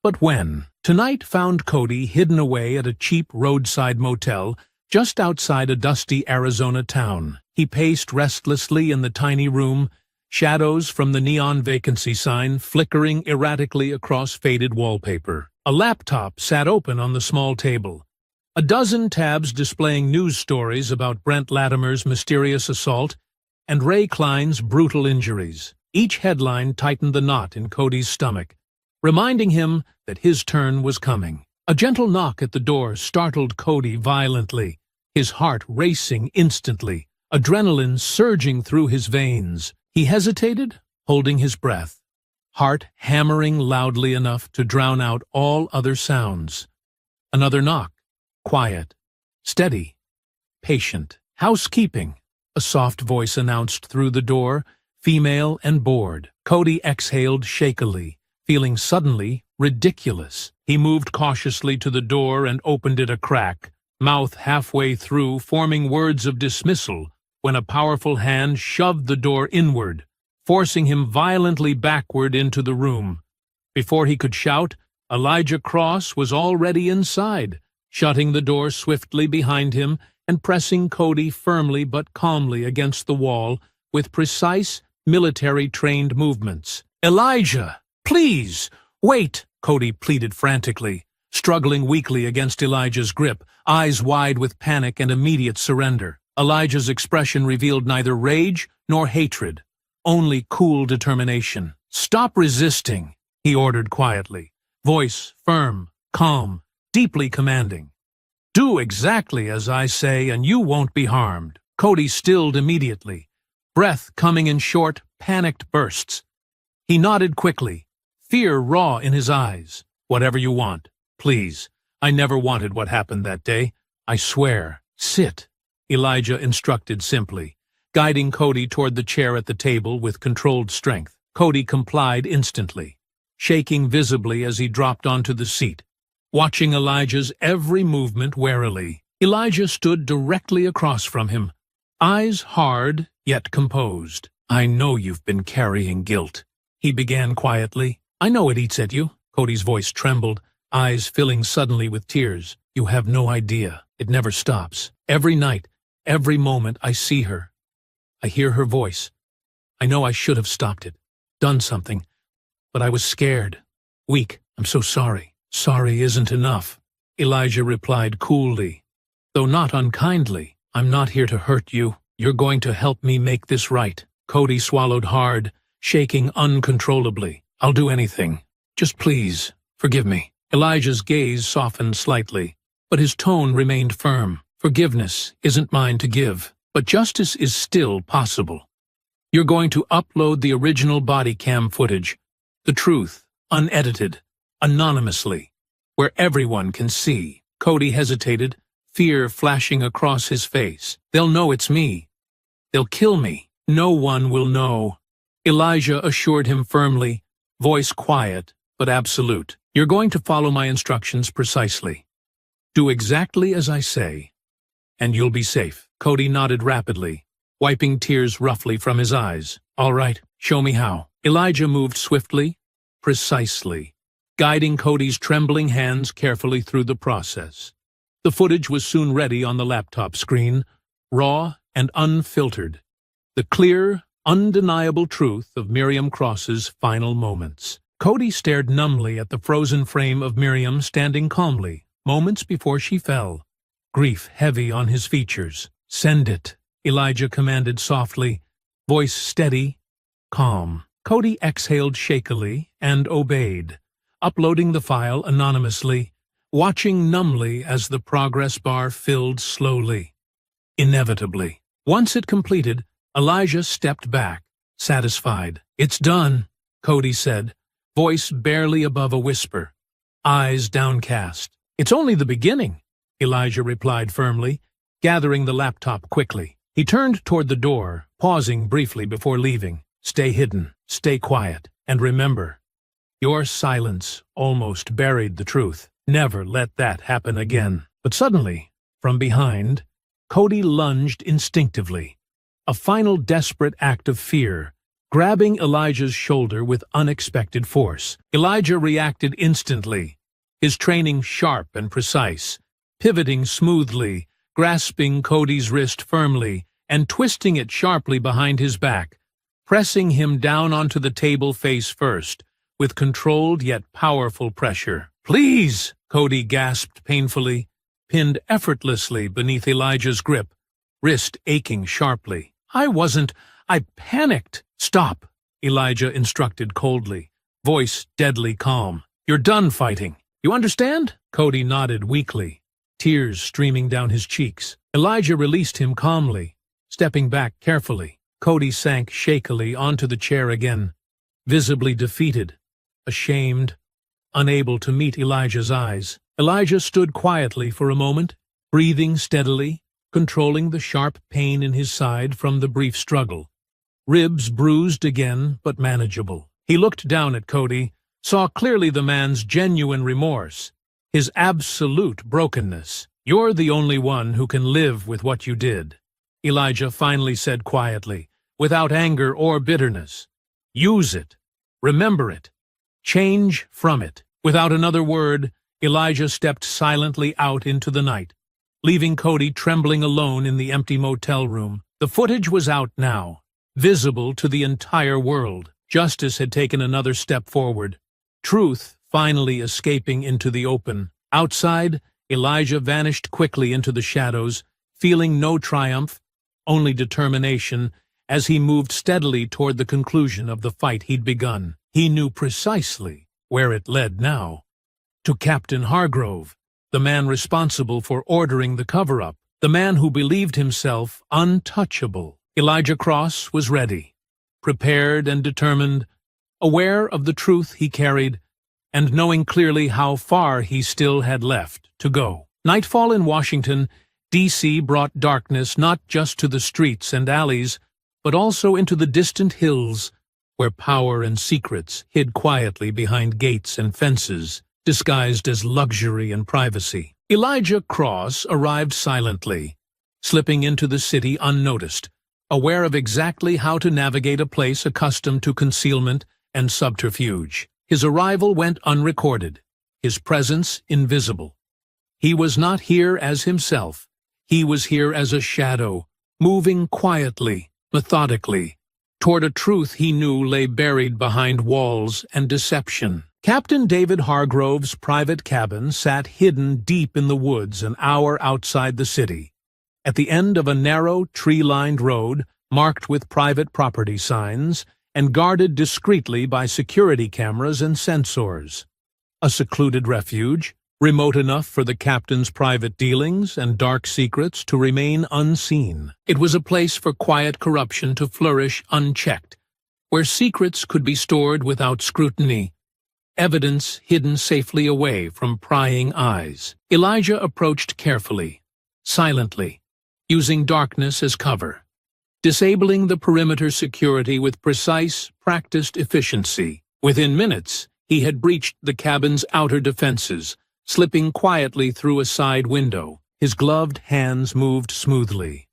Speaker 1: But when? Tonight found Cody hidden away at a cheap roadside motel just outside a dusty Arizona town. He paced restlessly in the tiny room, shadows from the neon vacancy sign flickering erratically across faded wallpaper. A laptop sat open on the small table. A dozen tabs displaying news stories about Brent Latimer's mysterious assault and Ray Klein's brutal injuries. Each headline tightened the knot in Cody's stomach, reminding him that his turn was coming. A gentle knock at the door startled Cody violently, his heart racing instantly, adrenaline surging through his veins. He hesitated, holding his breath, heart hammering loudly enough to drown out all other sounds. Another knock, quiet, steady, patient. "Housekeeping," a soft voice announced through the door, female and bored. Cody exhaled shakily, feeling suddenly ridiculous. He moved cautiously to the door and opened it a crack, mouth halfway through forming words of dismissal, when a powerful hand shoved the door inward, forcing him violently backward into the room. Before he could shout, Elijah Cross was already inside, shutting the door swiftly behind him and pressing Cody firmly but calmly against the wall with precise, military-trained movements. "Elijah, please, wait," Cody pleaded frantically, struggling weakly against Elijah's grip, eyes wide with panic and immediate surrender. Elijah's expression revealed neither rage nor hatred, only cool determination. "Stop resisting," he ordered quietly, voice firm, calm, deeply commanding. "Do exactly as I say and you won't be harmed." Cody stilled immediately, breath coming in short, panicked bursts. He nodded quickly, fear raw in his eyes. "Whatever you want, please. I never wanted what happened that day. I swear. Sit," Elijah instructed simply, guiding Cody toward the chair at the table with controlled strength. Cody complied instantly, shaking visibly as he dropped onto the seat, watching Elijah's every movement warily. Elijah stood directly across from him, eyes hard yet composed. "I know you've been carrying guilt," he began quietly. "I know it eats at you." Cody's voice trembled, eyes filling suddenly with tears. "You have no idea. It never stops. Every night, every moment I see her. I hear her voice. I know I should have stopped it, done something, but I was scared, weak. I'm so sorry." "Sorry isn't enough," Elijah replied coolly, though not unkindly. "I'm not here to hurt you. You're going to help me make this right." Cody swallowed hard, shaking uncontrollably. "I'll do anything. Just please, forgive me." Elijah's gaze softened slightly, but his tone remained firm. "Forgiveness isn't mine to give, but justice is still possible. You're going to upload the original body cam footage, the truth, unedited, anonymously, where everyone can see." Cody hesitated, fear flashing across his face. "They'll know it's me. They'll kill me." "No one will know," Elijah assured him firmly, voice quiet but absolute. "You're going to follow my instructions precisely. Do exactly as I say, and you'll be safe." Cody nodded rapidly, wiping tears roughly from his eyes. "All right, show me how." Elijah moved swiftly, precisely, guiding Cody's trembling hands carefully through the process. The footage was soon ready on the laptop screen, raw and unfiltered, the clear, undeniable truth of Miriam Cross's final moments. Cody stared numbly at the frozen frame of Miriam standing calmly, moments before she fell, grief heavy on his features. "Send it," Elijah commanded softly, voice steady, calm. Cody exhaled shakily and obeyed, uploading the file anonymously, watching numbly as the progress bar filled slowly, inevitably. Once it completed, Elijah stepped back, satisfied. "It's done," Cody said, voice barely above a whisper, eyes downcast. "It's only the beginning," Elijah replied firmly, gathering the laptop quickly. He turned toward the door, pausing briefly before leaving. "Stay hidden, stay quiet, and remember, your silence almost buried the truth. Never let that happen again." But suddenly, from behind, Cody lunged instinctively, a final desperate act of fear, grabbing Elijah's shoulder with unexpected force. Elijah reacted instantly, his training sharp and precise, pivoting smoothly, grasping Cody's wrist firmly, and twisting it sharply behind his back, pressing him down onto the table face first, with controlled yet powerful pressure. "Please!" Cody gasped painfully, pinned effortlessly beneath Elijah's grip, wrist aching sharply. I panicked." "Stop," Elijah instructed coldly, voice deadly calm. "You're done fighting. You understand?" Cody nodded weakly, tears streaming down his cheeks. Elijah released him calmly, stepping back carefully. Cody sank shakily onto the chair again, visibly defeated, ashamed, unable to meet Elijah's eyes. Elijah stood quietly for a moment, breathing steadily, controlling the sharp pain in his side from the brief struggle. Ribs bruised again, but manageable. He looked down at Cody, saw clearly the man's genuine remorse, his absolute brokenness. "You're the only one who can live with what you did," Elijah finally said quietly, without anger or bitterness. "Use it. Remember it. Change from it." Without another word, Elijah stepped silently out into the night, leaving Cody trembling alone in the empty motel room. The footage was out now, visible to the entire world. Justice had taken another step forward, truth finally escaping into the open. Outside, Elijah vanished quickly into the shadows, feeling no triumph, only determination, as he moved steadily toward the conclusion of the fight he'd begun. He knew precisely where it led now. To Captain Hargrove, the man responsible for ordering the cover-up, the man who believed himself untouchable. Elijah Cross was ready, prepared and determined, aware of the truth he carried, and knowing clearly how far he still had left to go. Nightfall in Washington, D.C. brought darkness not just to the streets and alleys, but also into the distant hills, where power and secrets hid quietly behind gates and fences, disguised as luxury and privacy. Elijah Cross arrived silently, slipping into the city unnoticed, aware of exactly how to navigate a place accustomed to concealment and subterfuge. His arrival went unrecorded, his presence invisible. He was not here as himself. He was here as a shadow, moving quietly, methodically, toward a truth he knew lay buried behind walls and deception. Captain David Hargrove's private cabin sat hidden deep in the woods an hour outside the city, at the end of a narrow, tree-lined road marked with private property signs and guarded discreetly by security cameras and sensors. A secluded refuge, remote enough for the captain's private dealings and dark secrets to remain unseen. It was a place for quiet corruption to flourish unchecked, where secrets could be stored without scrutiny, evidence hidden safely away from prying eyes. Elijah approached carefully, silently, using darkness as cover, disabling the perimeter security with precise, practiced efficiency. Within minutes, he had breached the cabin's outer defenses, slipping quietly through a side window. His gloved hands moved smoothly,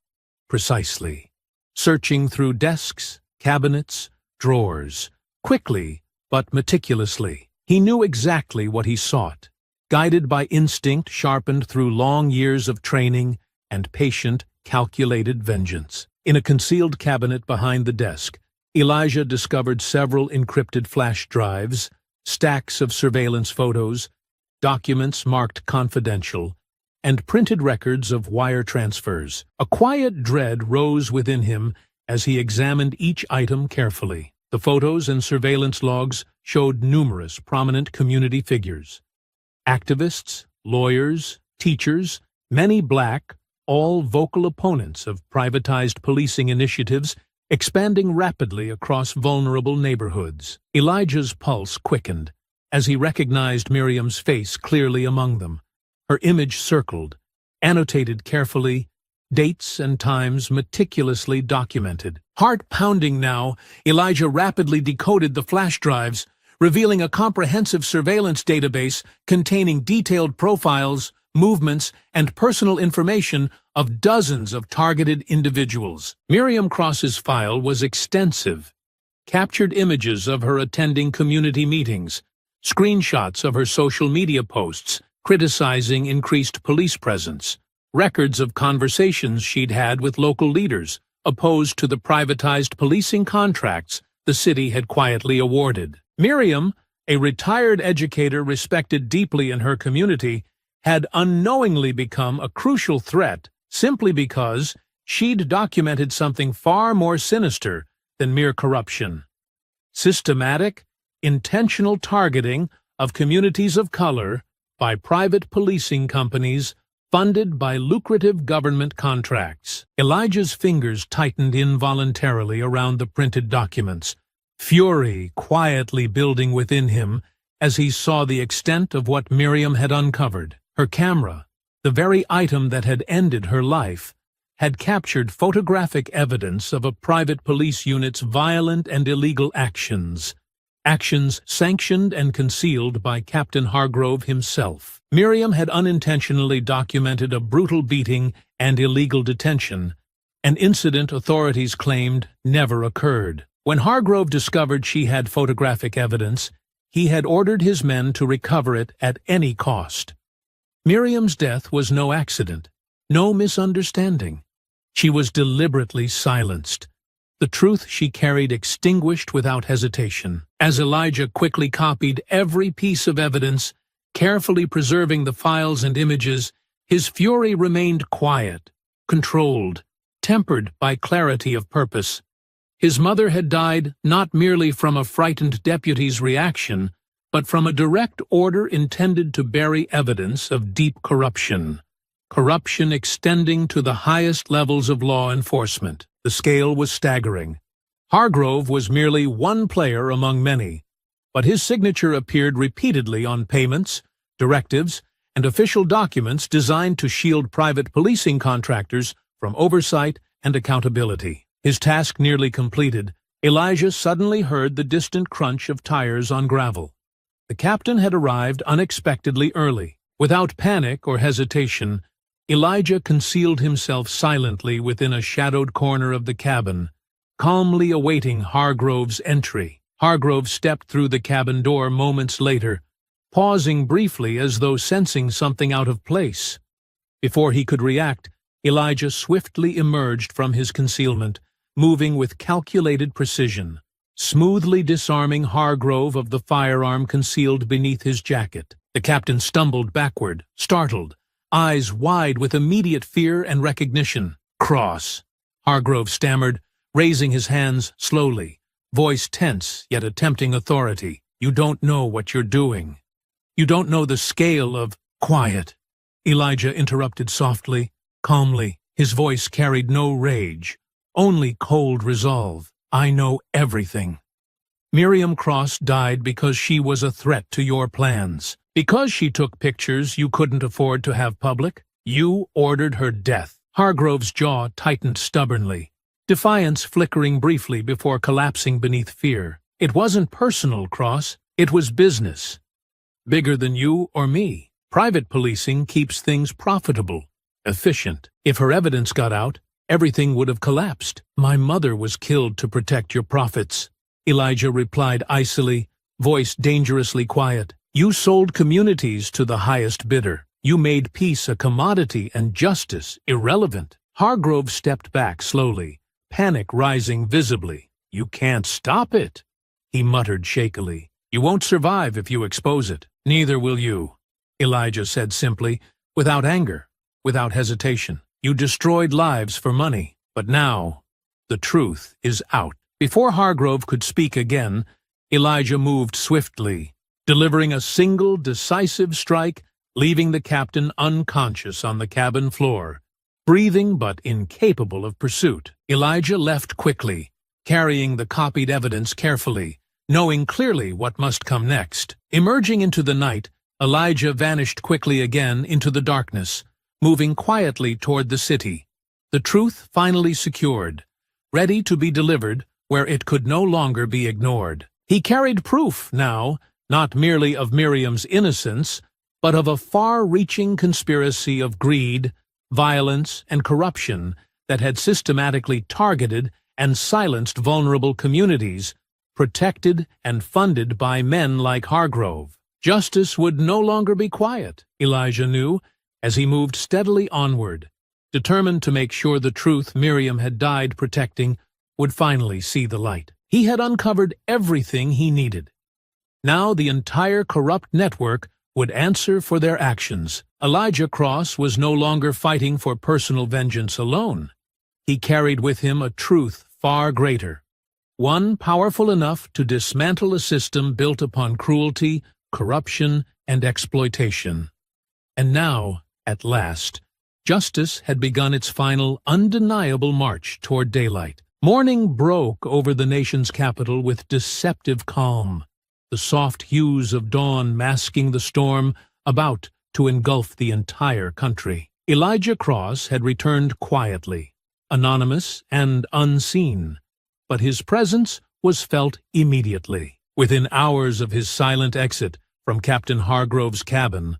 Speaker 1: precisely, searching through desks, cabinets, drawers, quickly but meticulously. He knew exactly what he sought, guided by instinct sharpened through long years of training and patient, calculated vengeance. In a concealed cabinet behind the desk, Elijah discovered several encrypted flash drives, stacks of surveillance photos, documents marked confidential, and printed records of wire transfers. A quiet dread rose within him as he examined each item carefully. The photos and surveillance logs showed numerous prominent community figures. Activists, lawyers, teachers, many black, all vocal opponents of privatized policing initiatives expanding rapidly across vulnerable neighborhoods. Elijah's pulse quickened as he recognized Miriam's face clearly among them, her image circled, annotated carefully, dates and times meticulously documented. Heart pounding now, Elijah rapidly decoded the flash drives, revealing a comprehensive surveillance database containing detailed profiles, movements, and personal information of dozens of targeted individuals. Miriam Cross's file was extensive, captured images of her attending community meetings, screenshots of her social media posts criticizing increased police presence, records of conversations she'd had with local leaders opposed to the privatized policing contracts the city had quietly awarded. Miriam, a retired educator respected deeply in her community, had unknowingly become a crucial threat simply because she'd documented something far more sinister than mere corruption. Systematic, intentional targeting of communities of color by private policing companies funded by lucrative government contracts. Elijah's fingers tightened involuntarily around the printed documents, fury quietly building within him as he saw the extent of what Miriam had uncovered. Her camera, the very item that had ended her life, had captured photographic evidence of a private police unit's violent and illegal actions sanctioned and concealed by Captain Hargrove himself. Miriam had unintentionally documented a brutal beating and illegal detention, an incident authorities claimed never occurred. When Hargrove discovered she had photographic evidence, he had ordered his men to recover it at any cost. Miriam's death was no accident, no misunderstanding. She was deliberately silenced, the truth she carried extinguished without hesitation. As Elijah quickly copied every piece of evidence, carefully preserving the files and images, his fury remained quiet, controlled, tempered by clarity of purpose. His mother had died not merely from a frightened deputy's reaction, but from a direct order intended to bury evidence of deep corruption. Corruption extending to the highest levels of law enforcement. The scale was staggering. Hargrove was merely one player among many, but his signature appeared repeatedly on payments, directives, and official documents designed to shield private policing contractors from oversight and accountability. His task nearly completed, Elijah suddenly heard the distant crunch of tires on gravel. The captain had arrived unexpectedly early. Without panic or hesitation, Elijah concealed himself silently within a shadowed corner of the cabin, calmly awaiting Hargrove's entry. Hargrove stepped through the cabin door moments later, pausing briefly as though sensing something out of place. Before he could react, Elijah swiftly emerged from his concealment, moving with calculated precision, smoothly disarming Hargrove of the firearm concealed beneath his jacket. The captain stumbled backward, startled, eyes wide with immediate fear and recognition. "Cross," Hargrove stammered, raising his hands slowly, voice tense yet attempting authority. "You don't know what you're doing. You don't know the scale of—" "Quiet," Elijah interrupted softly, calmly. His voice carried no rage, only cold resolve. "I know everything. Miriam Cross died because she was a threat to your plans. Because she took pictures you couldn't afford to have public, you ordered her death." Hargrove's jaw tightened stubbornly, defiance flickering briefly before collapsing beneath fear. "It wasn't personal, Cross. It was business. Bigger than you or me. Private policing keeps things profitable, efficient. If her evidence got out, everything would have collapsed." "My mother was killed to protect your profits," Elijah replied icily, voice dangerously quiet. "You sold communities to the highest bidder. You made peace a commodity and justice irrelevant." Hargrove stepped back slowly, panic rising visibly. "You can't stop it," he muttered shakily. "You won't survive if you expose it." "Neither will you," Elijah said simply, without anger, without hesitation. "You destroyed lives for money, but now the truth is out." Before Hargrove could speak again, Elijah moved swiftly, delivering a single decisive strike, leaving the captain unconscious on the cabin floor, breathing but incapable of pursuit. Elijah left quickly, carrying the copied evidence carefully, knowing clearly what must come next. Emerging into the night, Elijah vanished quickly again into the darkness, moving quietly toward the city, the truth finally secured, ready to be delivered where it could no longer be ignored. He carried proof now, not merely of Miriam's innocence, but of a far-reaching conspiracy of greed, violence, and corruption that had systematically targeted and silenced vulnerable communities protected and funded by men like Hargrove. Justice would no longer be quiet, Elijah knew, as he moved steadily onward, determined to make sure the truth Miriam had died protecting would finally see the light. He had uncovered everything he needed. Now the entire corrupt network would answer for their actions. Elijah Cross was no longer fighting for personal vengeance alone. He carried with him a truth far greater, one powerful enough to dismantle a system built upon cruelty, corruption, and exploitation. And now, at last, justice had begun its final, undeniable march toward daylight. Morning broke over the nation's capital with deceptive calm, the soft hues of dawn masking the storm about to engulf the entire country. Elijah Cross had returned quietly, anonymous and unseen, but his presence was felt immediately. Within hours of his silent exit from Captain Hargrove's cabin,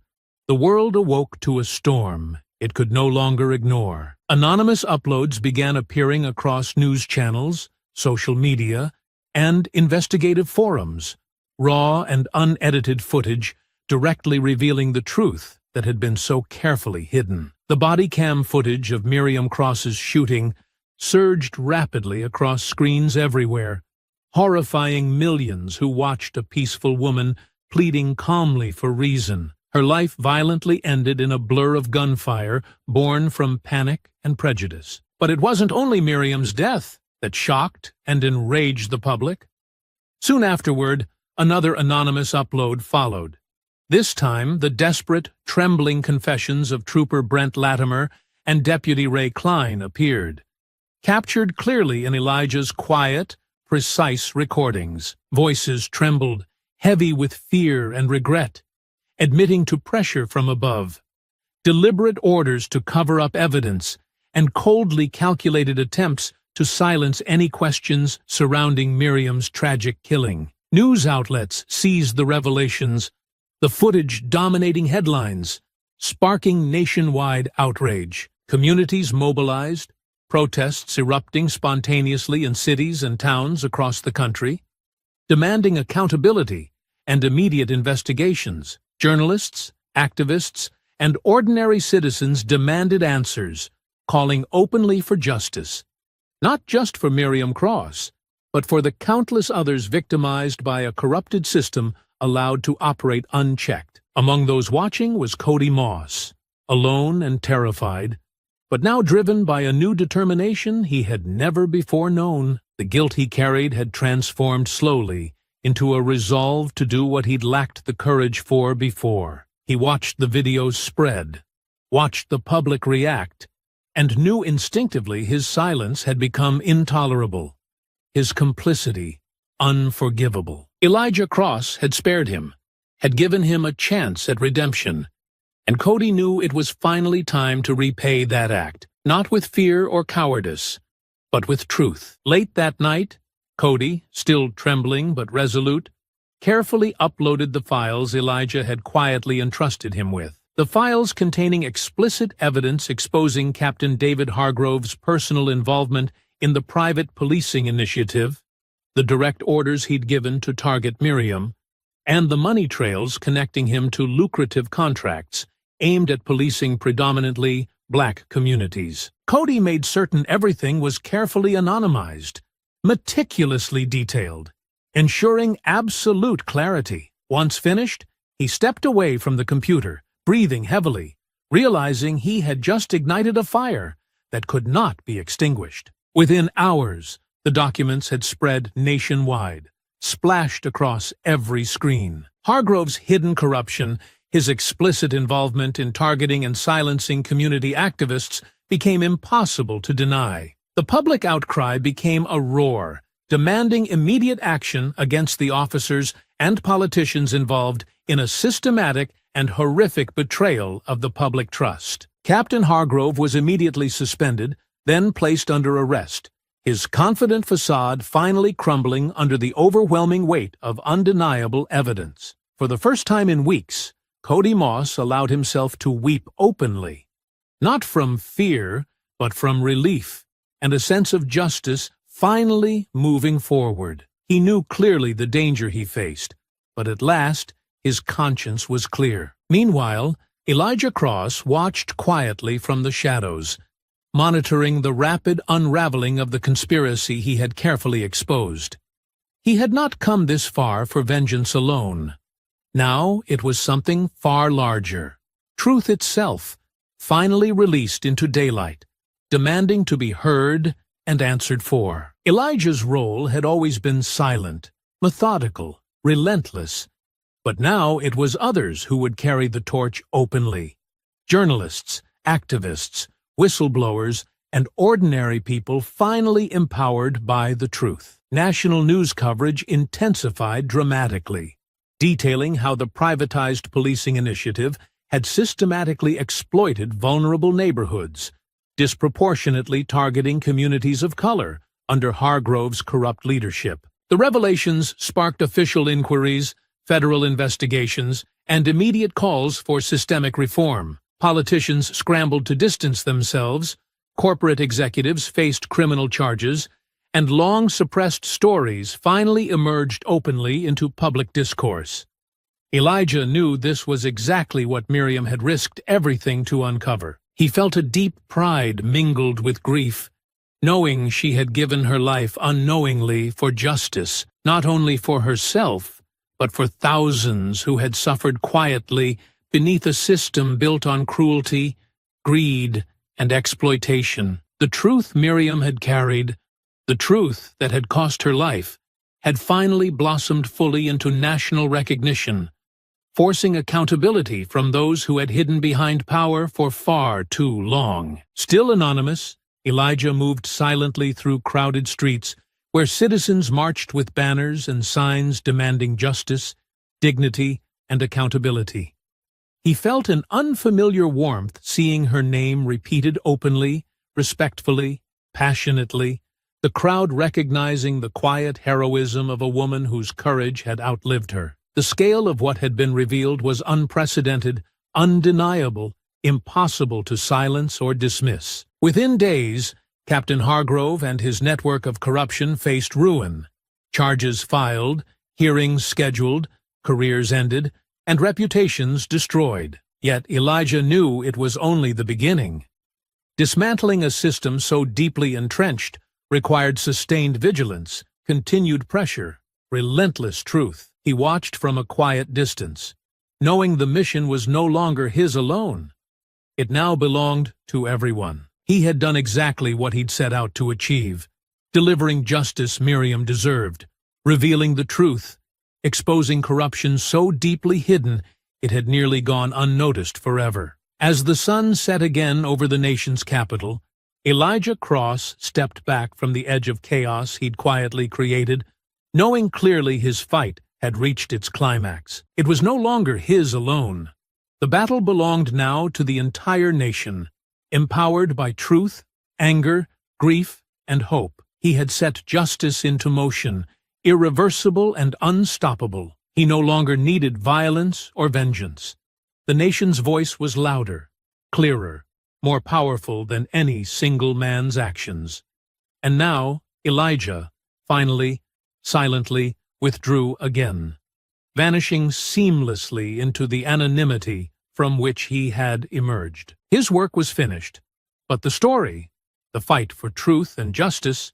Speaker 1: the world awoke to a storm it could no longer ignore. Anonymous uploads began appearing across news channels, social media, and investigative forums, raw and unedited footage directly revealing the truth that had been so carefully hidden. The body cam footage of Miriam Cross's shooting surged rapidly across screens everywhere, horrifying millions who watched a peaceful woman pleading calmly for reason. Her life violently ended in a blur of gunfire born from panic and prejudice. But it wasn't only Miriam's death that shocked and enraged the public. Soon afterward, another anonymous upload followed. This time, the desperate, trembling confessions of Trooper Brent Latimer and Deputy Ray Klein appeared, captured clearly in Elijah's quiet, precise recordings. Voices trembled, heavy with fear and regret, admitting to pressure from above, deliberate orders to cover up evidence, and coldly calculated attempts to silence any questions surrounding Miriam's tragic killing. News outlets seized the revelations, the footage dominating headlines, sparking nationwide outrage. Communities mobilized, protests erupting spontaneously in cities and towns across the country, demanding accountability and immediate investigations. Journalists, activists, and ordinary citizens demanded answers, calling openly for justice, not just for Miriam Cross, but for the countless others victimized by a corrupted system allowed to operate unchecked. Among those watching was Cody Moss, alone and terrified, but now driven by a new determination he had never before known. The guilt he carried had transformed slowly into a resolve to do what he'd lacked the courage for before. He watched the videos spread, watched the public react, and knew instinctively his silence had become intolerable, his complicity unforgivable. Elijah Cross had spared him, had given him a chance at redemption, and Cody knew it was finally time to repay that act, not with fear or cowardice, but with truth. Late that night, Cody, still trembling but resolute, carefully uploaded the files Elijah had quietly entrusted him with. The files containing explicit evidence exposing Captain David Hargrove's personal involvement in the private policing initiative, the direct orders he'd given to target Miriam, and the money trails connecting him to lucrative contracts aimed at policing predominantly black communities. Cody made certain everything was carefully anonymized, meticulously detailed, ensuring absolute clarity. Once finished, he stepped away from the computer, breathing heavily, realizing he had just ignited a fire that could not be extinguished. Within hours, the documents had spread nationwide, splashed across every screen. Hargrove's hidden corruption, his explicit involvement in targeting and silencing community activists, became impossible to deny. The public outcry became a roar, demanding immediate action against the officers and politicians involved in a systematic and horrific betrayal of the public trust. Captain Hargrove was immediately suspended, then placed under arrest, his confident facade finally crumbling under the overwhelming weight of undeniable evidence. For the first time in weeks, Cody Moss allowed himself to weep openly, not from fear, but from relief and a sense of justice finally moving forward. He knew clearly the danger he faced, but at last his conscience was clear. Meanwhile, Elijah Cross watched quietly from the shadows, monitoring the rapid unraveling of the conspiracy he had carefully exposed. He had not come this far for vengeance alone. Now it was something far larger. Truth itself, finally released into daylight, demanding to be heard and answered for. Elijah's role had always been silent, methodical, relentless, but now it was others who would carry the torch openly. Journalists, activists, whistleblowers, and ordinary people finally empowered by the truth. National news coverage intensified dramatically, detailing how the privatized policing initiative had systematically exploited vulnerable neighborhoods, disproportionately targeting communities of color under Hargrove's corrupt leadership. The revelations sparked official inquiries, federal investigations, and immediate calls for systemic reform. Politicians scrambled to distance themselves, corporate executives faced criminal charges, and long-suppressed stories finally emerged openly into public discourse. Elijah knew this was exactly what Miriam had risked everything to uncover. He felt a deep pride mingled with grief, knowing she had given her life unknowingly for justice, not only for herself, but for thousands who had suffered quietly beneath a system built on cruelty, greed, and exploitation. The truth Miriam had carried, the truth that had cost her life, had finally blossomed fully into national recognition, forcing accountability from those who had hidden behind power for far too long. Still anonymous, Elijah moved silently through crowded streets where citizens marched with banners and signs demanding justice, dignity, and accountability. He felt an unfamiliar warmth seeing her name repeated openly, respectfully, passionately, the crowd recognizing the quiet heroism of a woman whose courage had outlived her. The scale of what had been revealed was unprecedented, undeniable, impossible to silence or dismiss. Within days, Captain Hargrove and his network of corruption faced ruin. Charges filed, hearings scheduled, careers ended, and reputations destroyed. Yet Elijah knew it was only the beginning. Dismantling a system so deeply entrenched required sustained vigilance, continued pressure, relentless truth. He watched from a quiet distance, knowing the mission was no longer his alone. It now belonged to everyone. He had done exactly what he'd set out to achieve, delivering justice Miriam deserved, revealing the truth, exposing corruption so deeply hidden it had nearly gone unnoticed forever. As the sun set again over the nation's capital, Elijah Cross stepped back from the edge of chaos he'd quietly created, knowing clearly his fight had reached its climax. It was no longer his alone. The battle belonged now to the entire nation. Empowered by truth, anger, grief, and hope, he had set justice into motion, irreversible and unstoppable. He no longer needed violence or vengeance. The nation's voice was louder, clearer, more powerful than any single man's actions. And now, Elijah, finally, silently, withdrew again, vanishing seamlessly into the anonymity from which he had emerged. His work was finished, but the story, the fight for truth and justice,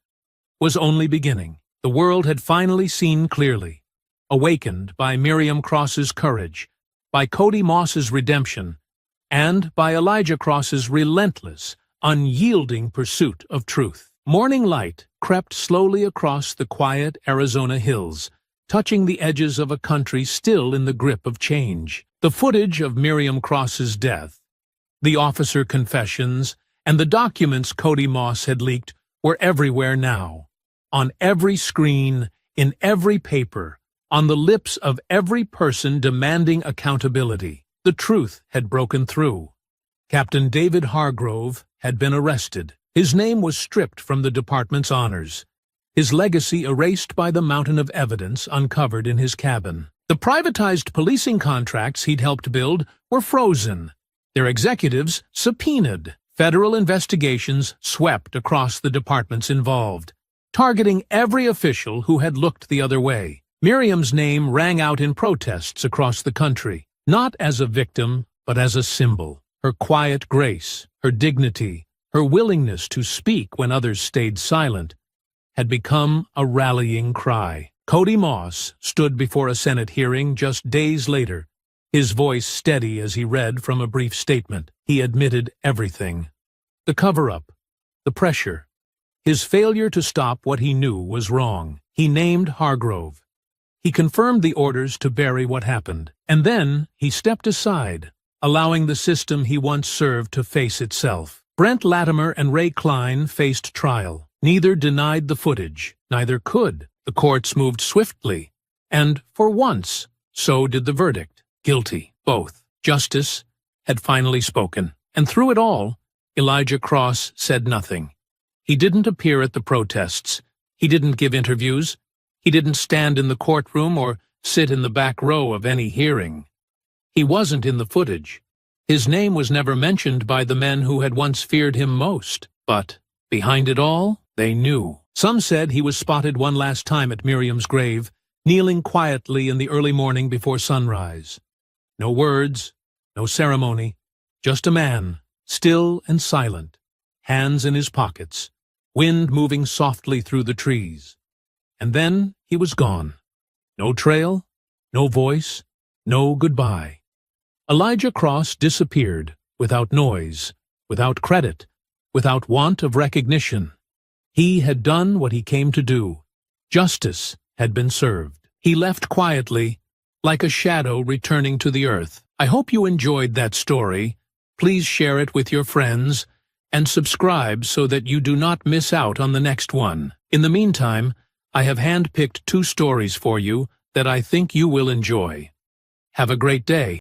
Speaker 1: was only beginning. The world had finally seen clearly, awakened by Miriam Cross's courage, by Cody Moss's redemption, and by Elijah Cross's relentless, unyielding pursuit of truth. Morning light crept slowly across the quiet Arizona hills, touching the edges of a country still in the grip of change. The footage of Miriam Cross's death, the officer confessions, and the documents Cody Moss had leaked were everywhere now. On every screen, in every paper, on the lips of every person demanding accountability. The truth had broken through. Captain David Hargrove had been arrested. His name was stripped from the department's honors, his legacy erased by the mountain of evidence uncovered in his cabin. The privatized policing contracts he'd helped build were frozen, their executives subpoenaed. Federal investigations swept across the departments involved, targeting every official who had looked the other way. Miriam's name rang out in protests across the country, not as a victim, but as a symbol. Her quiet grace, her dignity, her willingness to speak when others stayed silent, had become a rallying cry. Cody Moss stood before a Senate hearing just days later, his voice steady as he read from a brief statement. He admitted everything. The cover-up, the pressure, his failure to stop what he knew was wrong. He named Hargrove. He confirmed the orders to bury what happened. And then he stepped aside, allowing the system he once served to face itself. Brent Latimer and Ray Klein faced trial. Neither denied the footage, neither could. The courts moved swiftly, and, for once, so did the verdict. Guilty, both. Justice had finally spoken. And through it all, Elijah Cross said nothing. He didn't appear at the protests. He didn't give interviews. He didn't stand in the courtroom or sit in the back row of any hearing. He wasn't in the footage. His name was never mentioned by the men who had once feared him most. But, behind it all, they knew. Some said he was spotted one last time at Miriam's grave, kneeling quietly in the early morning before sunrise. No words, no ceremony, just a man, still and silent, hands in his pockets, wind moving softly through the trees. And then he was gone. No trail, no voice, no goodbye. Elijah Cross disappeared, without noise, without credit, without want of recognition. He had done what he came to do. Justice had been served. He left quietly, like a shadow returning to the earth. I hope you enjoyed that story. Please share it with your friends, and subscribe so that you do not miss out on the next one. In the meantime, I have handpicked 2 stories for you that I think you will enjoy. Have a great day.